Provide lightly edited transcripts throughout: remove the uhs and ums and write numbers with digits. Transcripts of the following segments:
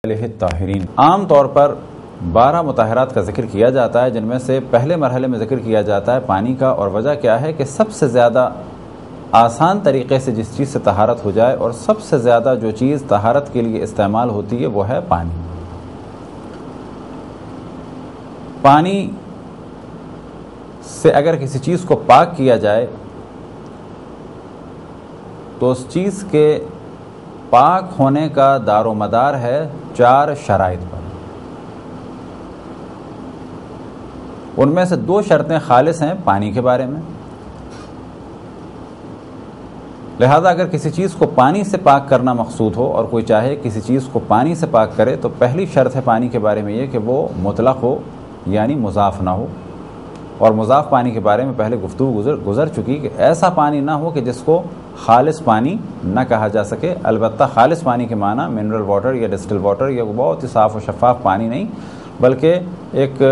الطاہرین عام طور پر 12 مطہرات کا ذکر کیا جاتا ہے، جن میں سے پہلے مرحلے میں ذکر کیا جاتا ہے پانی کا، اور وجہ کیا ہے کہ سب سے زیادہ آسان طریقے سے جس چیز سے طہارت ہو جائے اور سب سے زیادہ جو چیز طہارت کے لیے استعمال ہوتی ہے وہ ہے پانی۔ پانی سے اگر کسی چیز کو پاک کیا جائے تو اس چیز کے پاک ہونے کا دار و مدار ہے 4 شرائط پر۔ ان میں سے 2 شرطیں خالص ہیں پانی کے بارے میں، لہذا اگر کسی چیز کو پانی سے پاک کرنا مقصود ہو اور کوئی چاہے کسی چیز کو پانی سے پاک کرے تو پہلی شرط ہے پانی کے بارے میں یہ کہ وہ مطلق ہو، یعنی مضاف نہ ہو۔ اور مضاف پانی کے بارے میں پہلے گفتگو گزر چکی کہ ایسا پانی نہ ہو کہ جس کو خالص پانی نہ کہا جا سکے۔ البتہ خالص پانی کے معنی منرل واٹر یا ڈسٹل واٹر یا بہت ہی صاف و شفاف پانی نہیں، بلکہ ایک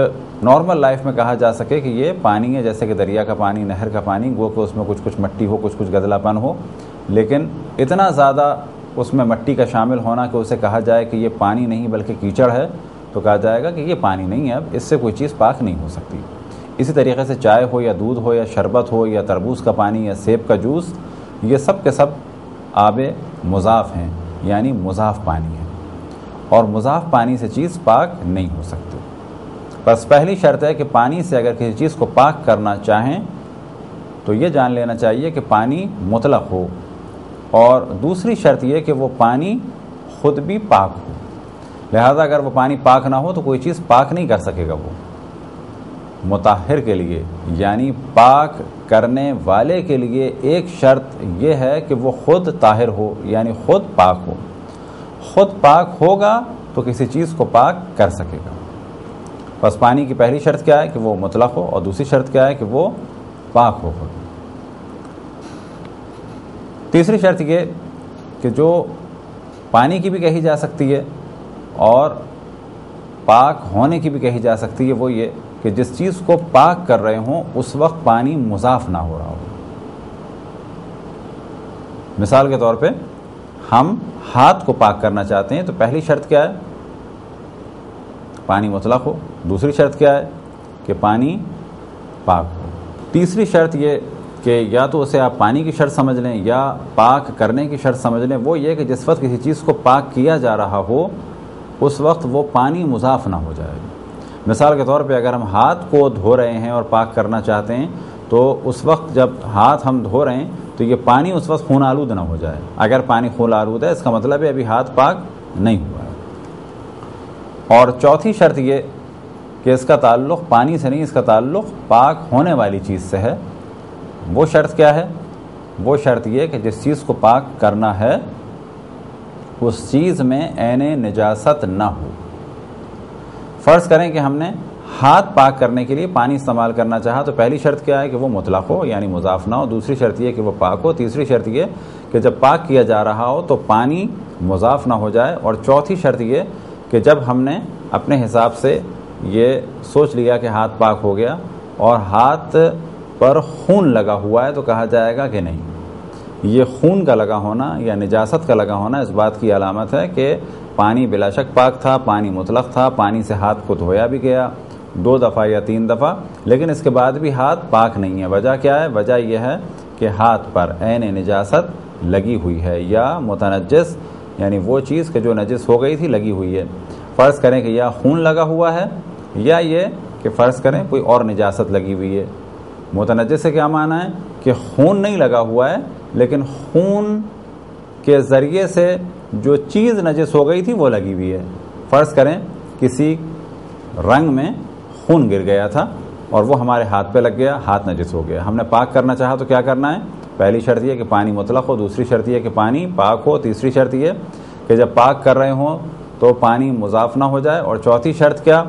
نارمل لائف میں کہا جا سکے کہ یہ پانی ہے، جیسے کہ دریا کا پانی، نہر کا پانی، وہ کہ اس میں کچھ مٹی ہو، کچھ گدلا پن ہو، لیکن اتنا زیادہ اس میں مٹی کا شامل ہونا کہ اسے کہا جائے کہ یہ پانی نہیں بلکہ کیچڑ ہے، تو کہا جائے گا کہ یہ پانی نہیں ہے، اب اس سے کوئی چیز پاک نہیں ہو سکتی۔ اسی طریقے سے چائے ہو یا دودھ ہو یا شربت ہو یا تربوز کا پانی یا سیب کا جوس، یہ سب کے سب آب مضاف ہیں، یعنی مضاف پانی ہے، اور مضاف پانی سے چیز پاک نہیں ہو سکتی۔ بس پہلی شرط ہے کہ پانی سے اگر کسی چیز کو پاک کرنا چاہیں تو یہ جان لینا چاہیے کہ پانی مطلق ہو، اور دوسری شرط یہ کہ وہ پانی خود بھی پاک ہو۔ لہذا اگر وہ پانی پاک نہ ہو تو کوئی چیز پاک نہیں کر سکے گا۔ وہ مطہر کے لیے یعنی پاک کرنے والے کے لیے ایک شرط یہ ہے کہ وہ خود طاہر ہو، یعنی خود پاک ہو۔ خود پاک ہوگا تو کسی چیز کو پاک کر سکے گا۔ بس پانی کی پہلی شرط کیا ہے کہ وہ مطلق ہو، اور دوسری شرط کیا ہے کہ وہ پاک ہو خود۔ تیسری شرط یہ کہ جو پانی کی بھی کہی جا سکتی ہے اور پاک ہونے کی بھی کہی جا سکتی ہے، وہ یہ کہ جس چیز کو پاک کر رہے ہوں اس وقت پانی مضاف نہ ہو رہا ہو۔ مثال کے طور پہ ہم ہاتھ کو پاک کرنا چاہتے ہیں تو پہلی شرط کیا ہے؟ پانی مطلق ہو۔ دوسری شرط کیا ہے؟ کہ پانی پاک ہو۔ تیسری شرط یہ کہ یا تو اسے آپ پانی کی شرط سمجھ لیں یا پاک کرنے کی شرط سمجھ لیں، وہ یہ کہ جس وقت کسی چیز کو پاک کیا جا رہا ہو اس وقت وہ پانی مضاف نہ ہو جائے۔ مثال کے طور پہ اگر ہم ہاتھ کو دھو رہے ہیں اور پاک کرنا چاہتے ہیں تو اس وقت جب ہاتھ ہم دھو رہے ہیں تو یہ پانی اس وقت خون آلود نہ ہو جائے۔ اگر پانی خون آلود ہے اس کا مطلب ہے ابھی ہاتھ پاک نہیں ہوا ہے۔ اور چوتھی شرط یہ کہ اس کا تعلق پانی سے نہیں، اس کا تعلق پاک ہونے والی چیز سے ہے۔ وہ شرط کیا ہے؟ وہ شرط یہ کہ جس چیز کو پاک کرنا ہے اس چیز میں عین نجاست نہ ہو۔ فرض کریں کہ ہم نے ہاتھ پاک کرنے کے لیے پانی استعمال کرنا چاہا تو پہلی شرط کیا ہے کہ وہ مطلق ہو، یعنی مضاف نہ ہو۔ دوسری شرط یہ کہ وہ پاک ہو۔ تیسری شرط یہ کہ جب پاک کیا جا رہا ہو تو پانی مضاف نہ ہو جائے۔ اور چوتھی شرط یہ کہ جب ہم نے اپنے حساب سے یہ سوچ لیا کہ ہاتھ پاک ہو گیا اور ہاتھ پر خون لگا ہوا ہے تو کہا جائے گا کہ نہیں، یہ خون کا لگا ہونا یا نجاست کا لگا ہونا اس بات کی علامت ہے کہ پانی بلا شک پاک تھا، پانی مطلق تھا، پانی سے ہاتھ کو دھویا بھی گیا 2 دفعہ یا 3 دفعہ، لیکن اس کے بعد بھی ہاتھ پاک نہیں ہے۔ وجہ کیا ہے؟ وجہ یہ ہے کہ ہاتھ پر عین نجاست لگی ہوئی ہے، یا متنجس یعنی وہ چیز کہ جو نجس ہو گئی تھی لگی ہوئی ہے۔ فرض کریں کہ یا خون لگا ہوا ہے یا یہ کہ فرض کریں کوئی اور نجاست لگی ہوئی ہے۔ متنجس سے کیا معنی ہے؟ کہ خون نہیں لگا ہوا ہے لیکن خون کے ذریعے سے جو چیز نجس ہو گئی تھی وہ لگی ہوئی ہے۔ فرض کریں کسی رنگ میں خون گر گیا تھا اور وہ ہمارے ہاتھ پہ لگ گیا، ہاتھ نجس ہو گیا۔ ہم نے پاک کرنا چاہا تو کیا کرنا ہے؟ پہلی شرط یہ کہ پانی مطلق ہو، دوسری شرط یہ کہ پانی پاک ہو، تیسری شرط یہ کہ جب پاک کر رہے ہوں تو پانی مضاف نہ ہو جائے، اور چوتھی شرط کیا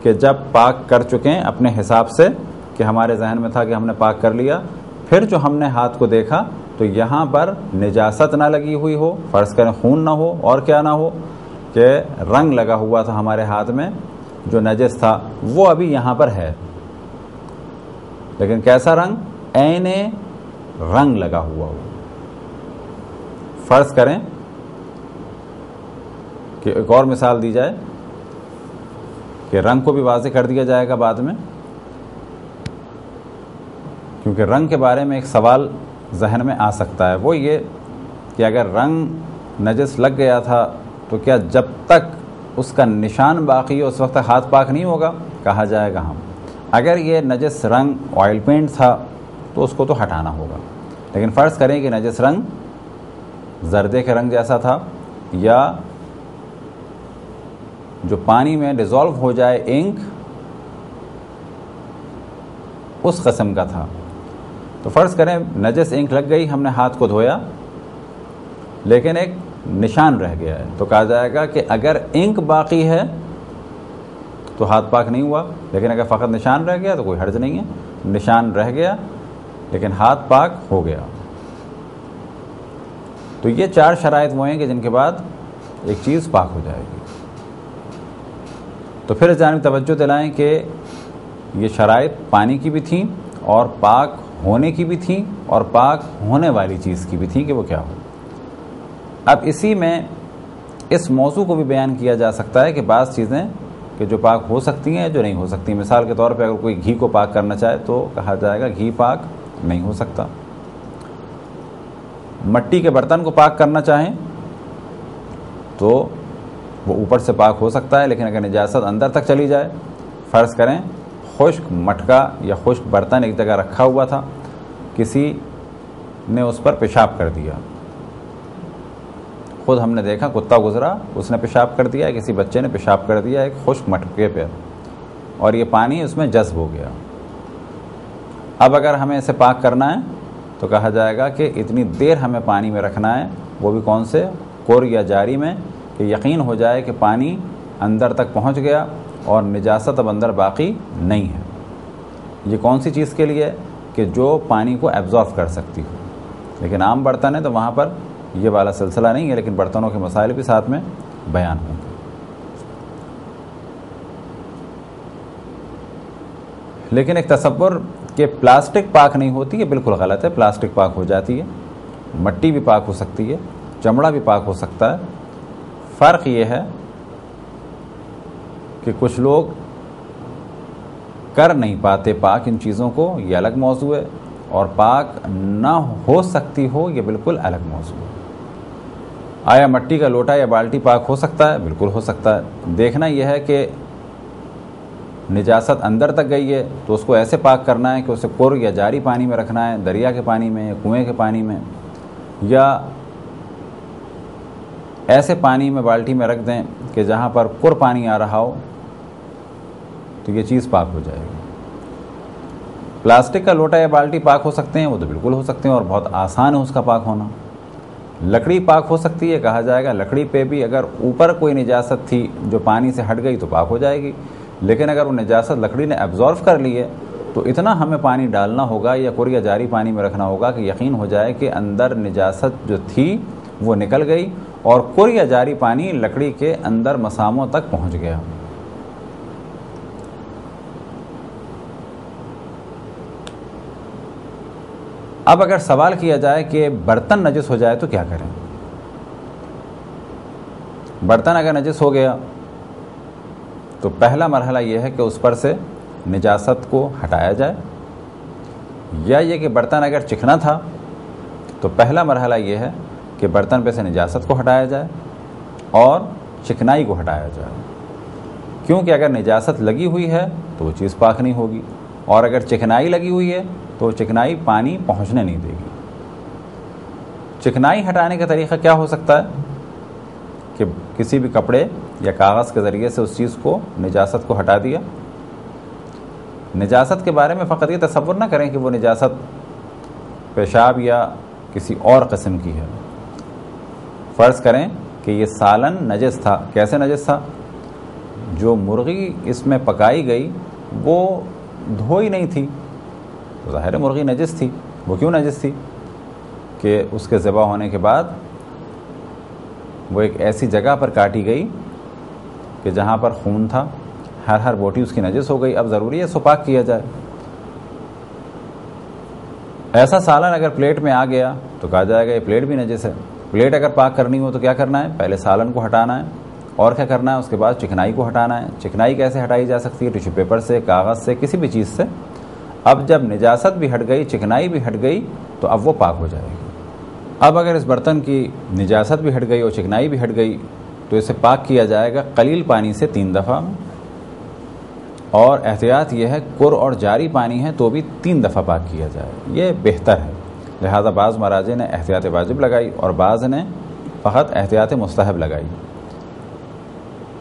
کہ جب پاک کر چکیں اپنے حساب سے کہ ہمارے ذہن میں تھا کہ ہم نے پاک کر لیا، پھر جو ہم نے ہاتھ کو دیکھا تو یہاں پر نجاست نہ لگی ہوئی ہو، فرض کریں خون نہ ہو، اور کیا نہ ہو کہ رنگ لگا ہوا تھا ہمارے ہاتھ میں جو نجس تھا وہ ابھی یہاں پر ہے، لیکن کیسا رنگ؟ عین رنگ لگا ہوا ہو۔ فرض کریں کہ ایک اور مثال دی جائے کہ رنگ کو بھی واضح کر دیا جائے گا بعد میں، کیونکہ رنگ کے بارے میں ایک سوال ذہن میں آ سکتا ہے، وہ یہ کہ اگر رنگ نجس لگ گیا تھا تو کیا جب تک اس کا نشان باقی ہے اس وقت تک ہاتھ پاک نہیں ہوگا؟ کہا جائے گا ہم اگر یہ نجس رنگ آئل پینٹ تھا تو اس کو تو ہٹانا ہوگا، لیکن فرض کریں کہ نجس رنگ زردے کے رنگ جیسا تھا یا جو پانی میں ڈیزالو ہو جائے انک اس قسم کا تھا، تو فرض کریں نجس انک لگ گئی، ہم نے ہاتھ کو دھویا لیکن ایک نشان رہ گیا ہے، تو کہا جائے گا کہ اگر انک باقی ہے تو ہاتھ پاک نہیں ہوا، لیکن اگر فقط نشان رہ گیا تو کوئی حرج نہیں ہے، نشان رہ گیا لیکن ہاتھ پاک ہو گیا۔ تو یہ 4 شرائط وہ ہیں کہ جن کے بعد ایک چیز پاک ہو جائے گی۔ تو پھر اس جانب توجہ دلائیں کہ یہ شرائط پانی کی بھی تھیں اور پاک ہونے کی بھی تھیں اور پاک ہونے والی چیز کی بھی تھیں کہ وہ کیا ہو۔ اب اسی میں اس موضوع کو بھی بیان کیا جا سکتا ہے کہ بعض چیزیں کہ جو پاک ہو سکتی ہیں جو نہیں ہو سکتی، مثال کے طور پہ اگر کوئی گھی کو پاک کرنا چاہے تو کہا جائے گا گھی پاک نہیں ہو سکتا۔ مٹی کے برتن کو پاک کرنا چاہیں تو وہ اوپر سے پاک ہو سکتا ہے، لیکن اگر نجاست اندر تک چلی جائے، فرض کریں خشک مٹکا یا خشک برتن ایک جگہ رکھا ہوا تھا، کسی نے اس پر پیشاب کر دیا، خود ہم نے دیکھا کتا گزرا اس نے پیشاب کر دیا، کسی بچے نے پیشاب کر دیا ایک خشک مٹکے پہ اور یہ پانی اس میں جذب ہو گیا۔ اب اگر ہمیں اسے پاک کرنا ہے تو کہا جائے گا کہ اتنی دیر ہمیں پانی میں رکھنا ہے، وہ بھی کون سے؟ کور یا جاری میں، کہ یقین ہو جائے کہ پانی اندر تک پہنچ گیا اور نجاست اب اندر باقی نہیں ہے۔ یہ کون سی چیز کے لیے؟ کہ جو پانی کو ایبزارب کر سکتی ہو، لیکن عام برتن ہے تو وہاں پر یہ والا سلسلہ نہیں ہے، لیکن برتنوں کے مسائل بھی ساتھ میں بیان ہوں گے۔ لیکن ایک تصور کہ پلاسٹک پاک نہیں ہوتی ہے بالکل غلط ہے، پلاسٹک پاک ہو جاتی ہے، مٹی بھی پاک ہو سکتی ہے، چمڑا بھی پاک ہو سکتا ہے۔ فرق یہ ہے کہ کچھ لوگ کر نہیں پاتے پاک ان چیزوں کو، یہ الگ موضوع ہے، اور پاک نہ ہو سکتی ہو یہ بالکل الگ موضوع ہے۔ آیا مٹی کا لوٹا یا بالٹی پاک ہو سکتا ہے؟ بالکل ہو سکتا ہے۔ دیکھنا یہ ہے کہ نجاست اندر تک گئی ہے تو اس کو ایسے پاک کرنا ہے کہ اسے کور یا جاری پانی میں رکھنا ہے، دریا کے پانی میں یا کنویں کے پانی میں، یا ایسے پانی میں بالٹی میں رکھ دیں کہ جہاں پر کور پانی آ رہا ہو تو یہ چیز پاک ہو جائے گی۔ پلاسٹک کا لوٹا یا بالٹی پاک ہو سکتے ہیں؟ وہ تو بالکل ہو سکتے ہیں اور بہت آسان ہے اس کا پاک ہونا۔ لکڑی پاک ہو سکتی ہے؟ کہا جائے گا لکڑی پہ بھی اگر اوپر کوئی نجاست تھی جو پانی سے ہٹ گئی تو پاک ہو جائے گی، لیکن اگر وہ نجاست لکڑی نے ایبزارو کر لی ہے تو اتنا ہمیں پانی ڈالنا ہوگا یا کور یا جاری پانی میں رکھنا ہوگا کہ یقین ہو جائے کہ اندر نجاست جو تھی وہ نکل گئی اور کور یا جاری پانی لکڑی کے اندر مساموں تک پہنچ گیا۔ اب اگر سوال کیا جائے کہ برتن نجس ہو جائے تو کیا کریں؟ برتن اگر نجس ہو گیا تو پہلا مرحلہ یہ ہے کہ اس پر سے نجاست کو ہٹایا جائے، یا یہ کہ برتن اگر چکنا تھا تو پہلا مرحلہ یہ ہے کہ برتن پہ سے نجاست کو ہٹایا جائے اور چکنائی کو ہٹایا جائے، کیونکہ اگر نجاست لگی ہوئی ہے تو وہ چیز پاک نہیں ہوگی، اور اگر چکنائی لگی ہوئی ہے تو چکنائی پانی پہنچنے نہیں دے گی۔ چکنائی ہٹانے کا طریقہ کیا ہو سکتا ہے؟ کہ کسی بھی کپڑے یا کاغذ کے ذریعے سے اس چیز کو نجاست کو ہٹا دیا۔ نجاست کے بارے میں فقط یہ تصور نہ کریں کہ وہ نجاست پیشاب یا کسی اور قسم کی ہے۔ فرض کریں کہ یہ سالن نجس تھا، کیسے نجس تھا؟ جو مرغی اس میں پکائی گئی وہ دھوئی نہیں تھی، تو ظاہر ہے مرغی نجس تھی۔ وہ کیوں نجس تھی؟ کہ اس کے ذبح ہونے کے بعد وہ ایک ایسی جگہ پر کاٹی گئی کہ جہاں پر خون تھا، ہر بوٹی اس کی نجس ہو گئی، اب ضروری ہے اس کو پاک کیا جائے۔ ایسا سالن اگر پلیٹ میں آ گیا تو کہا جائے گا یہ پلیٹ بھی نجس ہے۔ پلیٹ اگر پاک کرنی ہو تو کیا کرنا ہے؟ پہلے سالن کو ہٹانا ہے، اور کیا کرنا ہے؟ اس کے بعد چکنائی کو ہٹانا ہے۔ چکنائی کیسے ہٹائی جا سکتی ہے؟ ٹیشو پیپر سے، کاغذ سے، کسی بھی چیز سے۔ اب جب نجاست بھی ہٹ گئی، چکنائی بھی ہٹ گئی، تو اب وہ پاک ہو جائے گی۔ اب اگر اس برتن کی نجاست بھی ہٹ گئی اور چکنائی بھی ہٹ گئی تو اسے پاک کیا جائے گا قلیل پانی سے 3 دفعہ، اور احتیاط یہ ہے کر اور جاری پانی ہے تو بھی 3 دفعہ پاک کیا جائے، یہ بہتر ہے۔ لہذا بعض مراجع نے احتیاط واجب لگائی اور بعض نے فقط احتیاط مستحب لگائی۔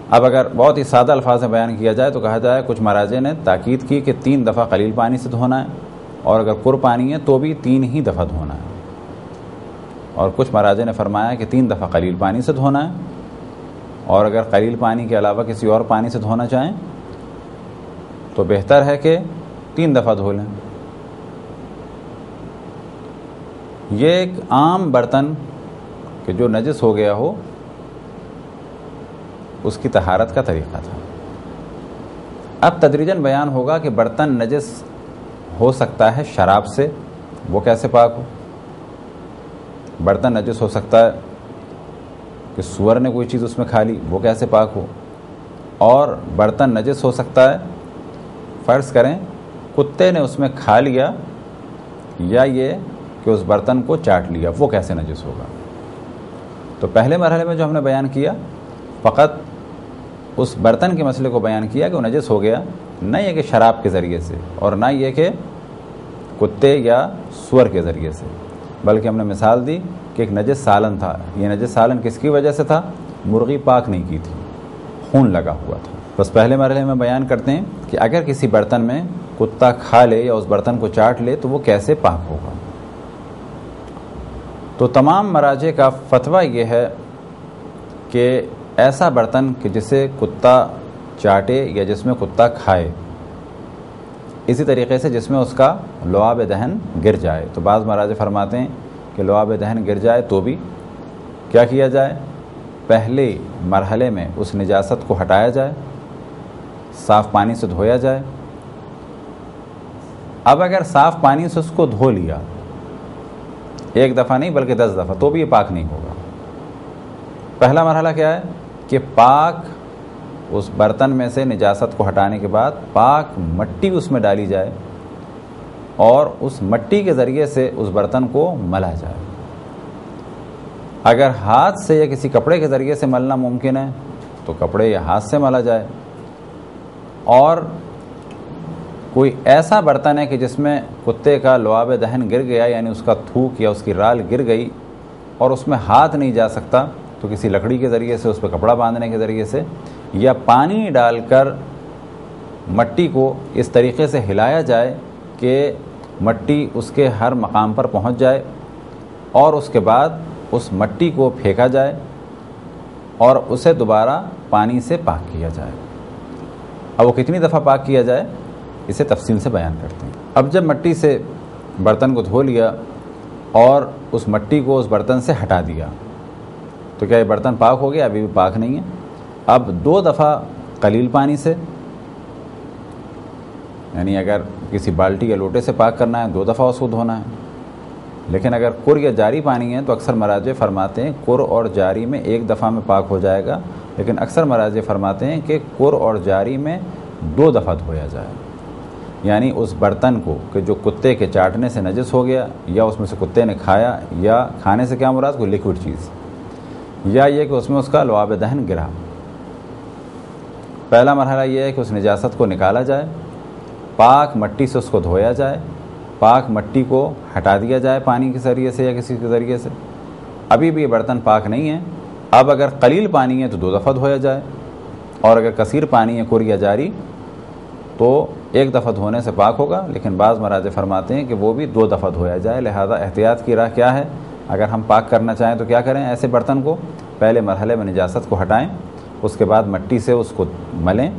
اب اگر بہت ہی سادہ الفاظ میں بیان کیا جائے تو کہا جائے کچھ مراجع نے تاکید کی کہ 3 دفعہ قلیل پانی سے دھونا ہے، اور اگر پر پانی ہے تو بھی 3 ہی دفعہ دھونا ہے، اور کچھ مراجع نے فرمایا کہ 3 دفعہ قلیل پانی سے دھونا ہے، اور اگر قلیل پانی کے علاوہ کسی اور پانی سے دھونا چاہیں تو بہتر ہے کہ 3 دفعہ دھو لیں۔ یہ ایک عام برتن کہ جو نجس ہو گیا ہو اس کی طہارت کا طریقہ تھا۔ اب تدریجاً بیان ہوگا کہ برتن نجس ہو سکتا ہے شراب سے، وہ کیسے پاک ہو؟ برتن نجس ہو سکتا ہے کہ سور نے کوئی چیز اس میں کھا لی، وہ کیسے پاک ہو؟ اور برتن نجس ہو سکتا ہے فرض کریں کتے نے اس میں کھا لیا، یا یہ کہ اس برتن کو چاٹ لیا، وہ کیسے نجس ہوگا؟ تو پہلے مرحلے میں جو ہم نے بیان کیا فقط اس برتن کے مسئلے کو بیان کیا کہ وہ نجس ہو گیا، نہ یہ کہ شراب کے ذریعے سے، اور نہ یہ کہ کتے یا سور کے ذریعے سے، بلکہ ہم نے مثال دی کہ ایک نجس سالن تھا۔ یہ نجس سالن کس کی وجہ سے تھا؟ مرغی پاک نہیں کی تھی، خون لگا ہوا تھا۔ بس پہلے مرحلے میں بیان کرتے ہیں کہ اگر کسی برتن میں کتا کھا لے یا اس برتن کو چاٹ لے تو وہ کیسے پاک ہوگا۔ تو تمام مراجع کا فتویٰ یہ ہے کہ ایسا برتن کہ جسے کتا چاٹے یا جس میں کتا کھائے، اسی طریقے سے جس میں اس کا لعاب دہن گر جائے، تو بعض مراجع فرماتے ہیں کہ لعاب دہن گر جائے تو بھی کیا کیا جائے؟ پہلے مرحلے میں اس نجاست کو ہٹایا جائے، صاف پانی سے دھویا جائے۔ اب اگر صاف پانی سے اس کو دھو لیا، 1 دفعہ نہیں بلکہ 10 دفعہ، تو بھی یہ پاک نہیں ہوگا۔ پہلا مرحلہ کیا ہے کہ پاک اس برتن میں سے نجاست کو ہٹانے کے بعد پاک مٹی اس میں ڈالی جائے اور اس مٹی کے ذریعے سے اس برتن کو ملا جائے۔ اگر ہاتھ سے یا کسی کپڑے کے ذریعے سے ملنا ممکن ہے تو کپڑے یا ہاتھ سے ملا جائے، اور کوئی ایسا برتن ہے کہ جس میں کتے کا لعاب دہن گر گیا، یعنی اس کا تھوک یا اس کی رال گر گئی اور اس میں ہاتھ نہیں جا سکتا، تو کسی لکڑی کے ذریعے سے، اس پہ کپڑا باندھنے کے ذریعے سے، یا پانی ڈال کر مٹی کو اس طریقے سے ہلایا جائے کہ مٹی اس کے ہر مقام پر پہنچ جائے، اور اس کے بعد اس مٹی کو پھینکا جائے اور اسے دوبارہ پانی سے پاک کیا جائے۔ اب وہ کتنی دفعہ پاک کیا جائے اسے تفصیل سے بیان کرتے ہیں۔ اب جب مٹی سے برتن کو دھو لیا اور اس مٹی کو اس برتن سے ہٹا دیا تو کیا یہ برتن پاک ہو گیا؟ ابھی بھی پاک نہیں ہے۔ اب 2 دفعہ قلیل پانی سے، یعنی اگر کسی بالٹی یا لوٹے سے پاک کرنا ہے 2 دفعہ اس کو دھونا ہے، لیکن اگر کر یا جاری پانی ہے تو اکثر مراجع فرماتے ہیں کر اور جاری میں 1 دفعہ میں پاک ہو جائے گا، لیکن اکثر مراجع فرماتے ہیں کہ کر اور جاری میں 2 دفعہ دھویا جائے۔ یعنی اس برتن کو کہ جو کتے کے چاٹنے سے نجس ہو گیا، یا اس میں سے کتے نے کھایا، یا کھانے سے کیا مراد کوئی لیکوڈ چیز، یا یہ کہ اس میں اس کا لعاب دہن گرا۔ پہلا مرحلہ یہ ہے کہ اس نجاست کو نکالا جائے، پاک مٹی سے اس کو دھویا جائے، پاک مٹی کو ہٹا دیا جائے پانی کے ذریعے سے یا کسی کے ذریعے سے۔ ابھی بھی یہ برتن پاک نہیں ہے۔ اب اگر قلیل پانی ہے تو 2 دفعہ دھویا جائے، اور اگر کثیر پانی ہے کر یا جاری تو 1 دفعہ دھونے سے پاک ہوگا، لیکن بعض مراجع فرماتے ہیں کہ وہ بھی 2 دفعہ دھویا جائے۔ لہذا احتیاط کی راہ کیا ہے؟ اگر ہم پاک کرنا چاہیں تو کیا کریں؟ ایسے برتن کو پہلے مرحلے میں نجاست کو ہٹائیں، اس کے بعد مٹی سے اس کو ملیں،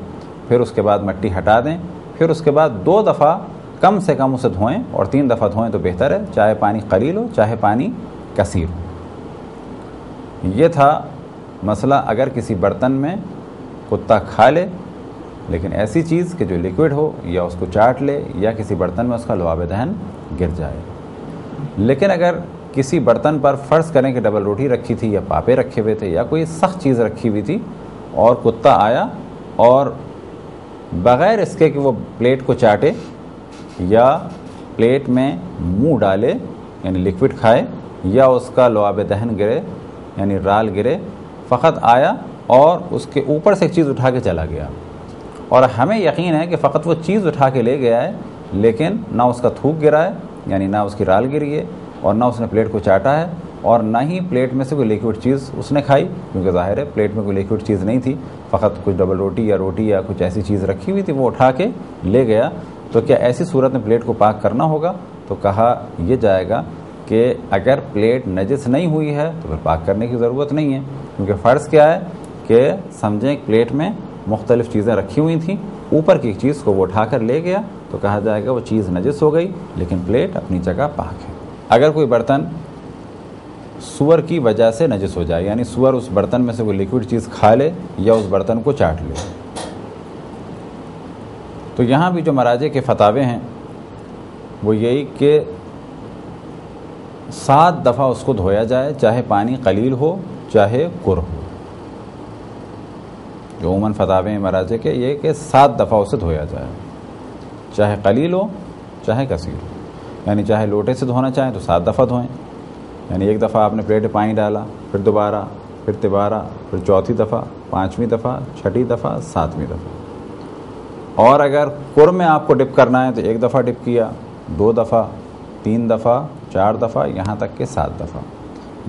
پھر اس کے بعد مٹی ہٹا دیں، پھر اس کے بعد 2 دفعہ کم سے کم اسے دھوئیں، اور 3 دفعہ دھوئیں تو بہتر ہے، چاہے پانی قلیل ہو چاہے پانی کثیر ہو۔ یہ تھا مسئلہ اگر کسی برتن میں کتا کھا لے، لیکن ایسی چیز کہ جو لیکوڈ ہو، یا اس کو چاٹ لے، یا کسی برتن میں اس کا لعاب دہن گر جائے۔ لیکن اگر کسی برتن پر فرض کریں کہ ڈبل روٹی رکھی تھی، یا پاپے رکھے ہوئے تھے، یا کوئی سخت چیز رکھی ہوئی تھی، اور کتا آیا اور بغیر اس کے کہ وہ پلیٹ کو چاٹے یا پلیٹ میں منہ ڈالے یعنی لیکوڈ کھائے یا اس کا لعاب دہن گرے یعنی رال گرے، فقط آیا اور اس کے اوپر سے ایک چیز اٹھا کے چلا گیا، اور ہمیں یقین ہے کہ فقط وہ چیز اٹھا کے لے گیا ہے، لیکن نہ اس کا تھوک گرا ہے یعنی نہ اس کی رال گری ہے اور نہ اس نے پلیٹ کو چاٹا ہے اور نہ ہی پلیٹ میں سے کوئی لیکوڈ چیز اس نے کھائی، کیونکہ ظاہر ہے پلیٹ میں کوئی لیکوڈ چیز نہیں تھی، فقط کچھ ڈبل روٹی یا کچھ ایسی چیز رکھی ہوئی تھی، وہ اٹھا کے لے گیا۔ تو کیا ایسی صورت میں پلیٹ کو پاک کرنا ہوگا؟ تو کہا یہ جائے گا کہ اگر پلیٹ نجس نہیں ہوئی ہے تو پھر پاک کرنے کی ضرورت نہیں ہے، کیونکہ فرض کیا ہے کہ سمجھیں پلیٹ میں مختلف چیزیں رکھی ہوئی تھیں، اوپر کی چیز کو وہ اٹھا کر لے گیا تو کہا جائے گا وہ چیز نجس ہو گئی، لیکن پلیٹ اپنی جگہ پاک ہے۔ اگر کوئی برتن سور کی وجہ سے نجس ہو جائے، یعنی سور اس برتن میں سے کوئی لیکوڈ چیز کھا لے یا اس برتن کو چاٹ لے، تو یہاں بھی جو مراجع کے فتاوے ہیں وہ یہی کہ 7 دفعہ اس کو دھویا جائے، چاہے پانی قلیل ہو چاہے کر ہو۔ جو عموماً فتاوے ہیں مراجع کے یہ کہ 7 دفعہ اسے دھویا جائے، چاہے قلیل ہو چاہے کثیر ہو، یعنی چاہے لوٹے سے دھونا چاہیں تو 7 دفعہ دھوئیں، یعنی ایک دفعہ آپ نے پلیٹ میں پانی ڈالا، پھر دوبارہ، پھر تبارہ، پھر چوتھی دفعہ، 5ویں دفعہ، 6ٹھی دفعہ، 7ویں دفعہ۔ اور اگر کر میں آپ کو ڈپ کرنا ہے تو 1 دفعہ ڈپ کیا، 2 دفعہ، 3 دفعہ، 4 دفعہ، یہاں تک کہ 7 دفعہ۔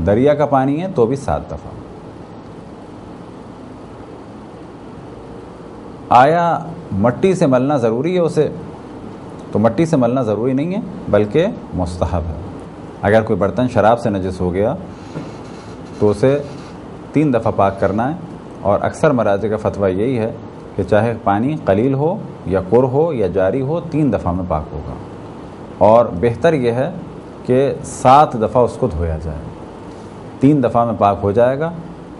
دریا کا پانی ہے تو بھی 7 دفعہ۔ آیا مٹی سے ملنا ضروری ہے اسے؟ تو مٹی سے ملنا ضروری نہیں ہے بلکہ مستحب ہے۔ اگر کوئی برتن شراب سے نجس ہو گیا تو اسے 3 دفعہ پاک کرنا ہے، اور اکثر مراجع کا فتویٰ یہی ہے کہ چاہے پانی قلیل ہو یا کر ہو یا جاری ہو 3 دفعہ میں پاک ہوگا، اور بہتر یہ ہے کہ 7 دفعہ اس کو دھویا جائے، 3 دفعہ میں پاک ہو جائے گا۔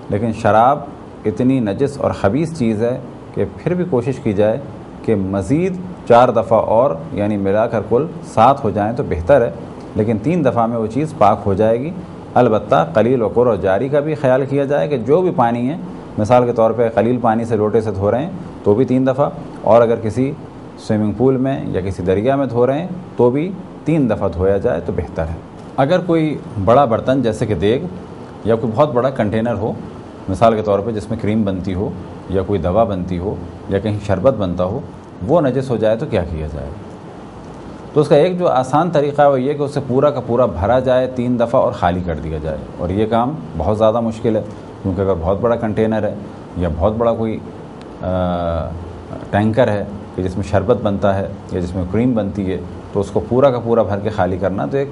لیکن شراب اتنی نجس اور خبیث چیز ہے کہ پھر بھی کوشش کی جائے کہ مزید 4 دفعہ اور یعنی ملا کر کل 7 ہو جائیں تو بہتر ہے، لیکن 3 دفعہ میں وہ چیز پاک ہو جائے گی۔ البتہ قلیل و کر اور جاری کا بھی خیال کیا جائے کہ جو بھی پانی ہے، مثال کے طور پہ قلیل پانی سے لوٹے سے دھو رہے ہیں تو بھی 3 دفعہ، اور اگر کسی سوئمنگ پول میں یا کسی دریا میں دھو رہے ہیں تو بھی 3 دفعہ دھویا جائے تو بہتر ہے۔ اگر کوئی بڑا برتن جیسے کہ دیگ یا کوئی بہت بڑا کنٹینر ہو، مثال کے طور پہ جس میں کریم بنتی ہو یا کوئی دوا بنتی ہو یا کہیں شربت بنتا ہو، وہ نجس ہو جائے تو کیا کیا جائے؟ تو اس کا ایک جو آسان طریقہ ہے وہ یہ کہ اسے پورا کا پورا بھرا جائے 3 دفعہ اور خالی کر دیا جائے، اور یہ کام بہت زیادہ مشکل ہے، کیونکہ اگر بہت بڑا کنٹینر ہے یا بہت بڑا کوئی ٹینکر ہے کہ جس میں شربت بنتا ہے یا جس میں کریم بنتی ہے، تو اس کو پورا کا پورا بھر کے خالی کرنا تو ایک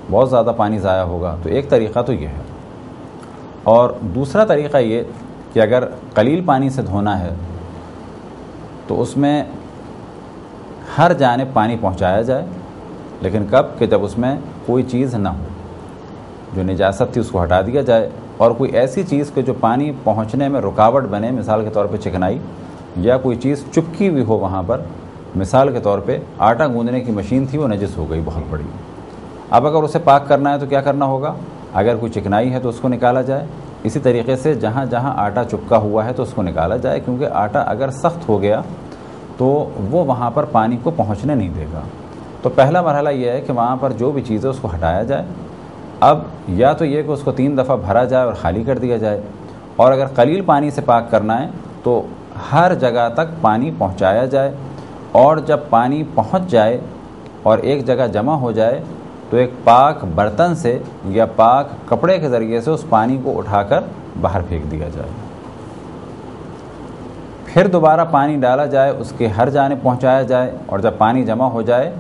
بہت زیادہ پانی ضائع ہوگا۔ تو ایک طریقہ تو یہ ہے، اور دوسرا طریقہ یہ کہ اگر قلیل پانی سے دھونا ہے تو اس میں ہر جانب پانی پہنچایا جائے، لیکن کب؟ کہ جب اس میں کوئی چیز نہ ہو، جو نجاست تھی اس کو ہٹا دیا جائے، اور کوئی ایسی چیز کہ جو پانی پہنچنے میں رکاوٹ بنے، مثال کے طور پہ چکنائی یا کوئی چیز چپکی ہوئی ہو وہاں پر، مثال کے طور پہ آٹا گوندنے کی مشین تھی وہ نجس ہو گئی بہت بڑی۔ اب اگر اسے پاک کرنا ہے تو کیا کرنا ہوگا؟ اگر کوئی چکنائی ہے تو اس کو نکالا جائے، اسی طریقے سے جہاں جہاں آٹا چپکا ہوا ہے تو اس کو نکالا جائے، کیونکہ آٹا اگر سخت ہو گیا تو وہ وہاں پر پانی کو پہنچنے نہیں دے گا۔ تو پہلا مرحلہ یہ ہے کہ وہاں پر جو بھی چیز ہے اس کو ہٹایا جائے۔ اب یا تو یہ کہ اس کو 3 دفعہ بھرا جائے اور خالی کر دیا جائے، اور اگر قلیل پانی سے پاک کرنا ہے تو ہر جگہ تک پانی پہنچایا جائے، اور جب پانی پہنچ جائے اور ایک جگہ جمع ہو جائے تو ایک پاک برتن سے یا پاک کپڑے کے ذریعے سے اس پانی کو اٹھا کر باہر پھینک دیا جائے، پھر دوبارہ پانی ڈالا جائے، اس کے ہر جانب پہنچایا جائے، اور جب پانی جمع ہو جائے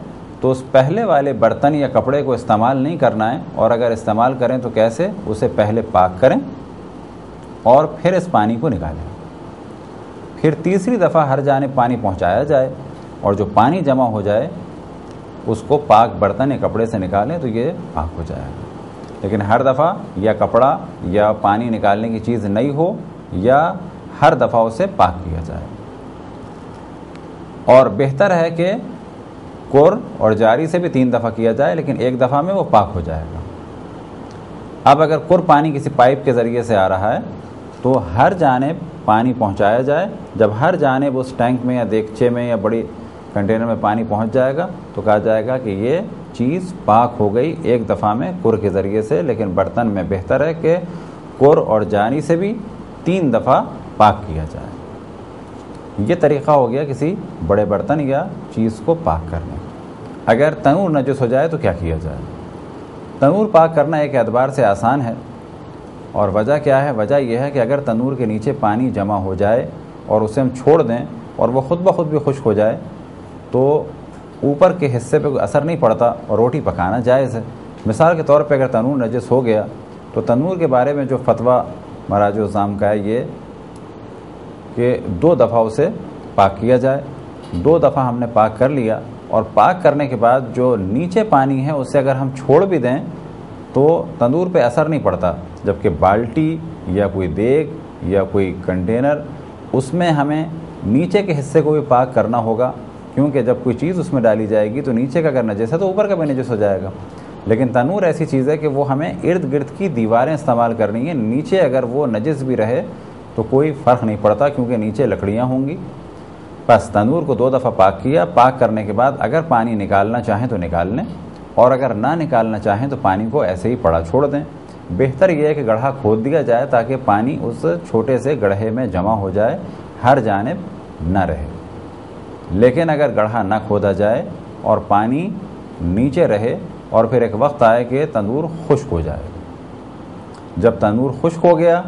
تو اس پہلے والے برتن یا کپڑے کو استعمال نہیں کرنا ہے، اور اگر استعمال کریں تو کیسے؟ اسے پہلے پاک کریں اور پھر اس پانی کو نکالیں، پھر تیسری دفعہ ہر جانب پانی پہنچایا جائے، اور جو پانی جمع ہو جائے اس کو پاک برتن یا کپڑے سے نکالیں تو یہ پاک ہو جائے گا۔ لیکن ہر دفعہ یا کپڑا یا پانی نکالنے کی چیز نہیں ہو، یا ہر دفعہ اسے پاک کیا جائے، اور بہتر ہے کہ کر اور جاری سے بھی 3 دفعہ کیا جائے، لیکن ایک دفعہ میں وہ پاک ہو جائے گا۔ اب اگر کر پانی کسی پائپ کے ذریعے سے آ رہا ہے تو ہر جانب پانی پہنچایا جائے. جب ہر جانب اس ٹینک میں یا دیگچے میں یا بڑی کنٹینر میں پانی پہنچ جائے گا تو کہا جائے گا کہ یہ چیز پاک ہو گئی ایک دفعہ میں کر کے ذریعے سے. لیکن برتن میں بہتر ہے کہ کر اور جانی سے بھی 3 دفعہ پاک کیا جائے. یہ طریقہ ہو گیا کسی بڑے برتن یا چیز کو پاک کرنے کا. اگر تنور نجس ہو جائے تو کیا کیا جائے؟ تنور پاک کرنا ایک اعتبار سے آسان ہے. اور وجہ کیا ہے؟ وجہ یہ ہے کہ اگر تنور کے نیچے پانی جمع ہو جائے اور اسے ہم چھوڑ دیں اور وہ خود بخود بھی خشک ہو جائے تو اوپر کے حصے پہ کوئی اثر نہیں پڑتا اور روٹی پکانا جائز ہے. مثال کے طور پہ اگر تنور نجس ہو گیا تو تنور کے بارے میں جو فتویٰ مراجع الزام کا ہے یہ کہ 2 دفعہ اسے پاک کیا جائے. 2 دفعہ ہم نے پاک کر لیا اور پاک کرنے کے بعد جو نیچے پانی ہے اسے اگر ہم چھوڑ بھی دیں تو تندور پہ اثر نہیں پڑتا. جبکہ بالٹی یا کوئی دیگ یا کوئی کنٹینر اس میں ہمیں نیچے کے حصے کو بھی پاک کرنا ہوگا, کیونکہ جب کوئی چیز اس میں ڈالی جائے گی تو نیچے کا اگر نجس ہے تو اوپر کا بھی نجس ہو جائے گا. لیکن تنور ایسی چیز ہے کہ وہ ہمیں ارد گرد کی دیواریں استعمال کرنی ہیں. نیچے اگر وہ نجس بھی رہے تو کوئی فرق نہیں پڑتا کیونکہ نیچے لکڑیاں ہوں گی. بس تنور کو 2 دفعہ پاک کیا. پاک کرنے کے بعد اگر پانی نکالنا چاہیں تو نکال لیں اور اگر نہ نکالنا چاہیں تو پانی کو ایسے ہی پڑا چھوڑ دیں. بہتر یہ ہے کہ گڑھا کھود دیا جائے تاکہ پانی اس چھوٹے سے گڑھے میں جمع ہو جائے, ہر جانب نہ رہے. لیکن اگر گڑھا نہ کھودا جائے اور پانی نیچے رہے اور پھر ایک وقت آئے کہ تندور خشک ہو جائے, جب تندور خشک ہو گیا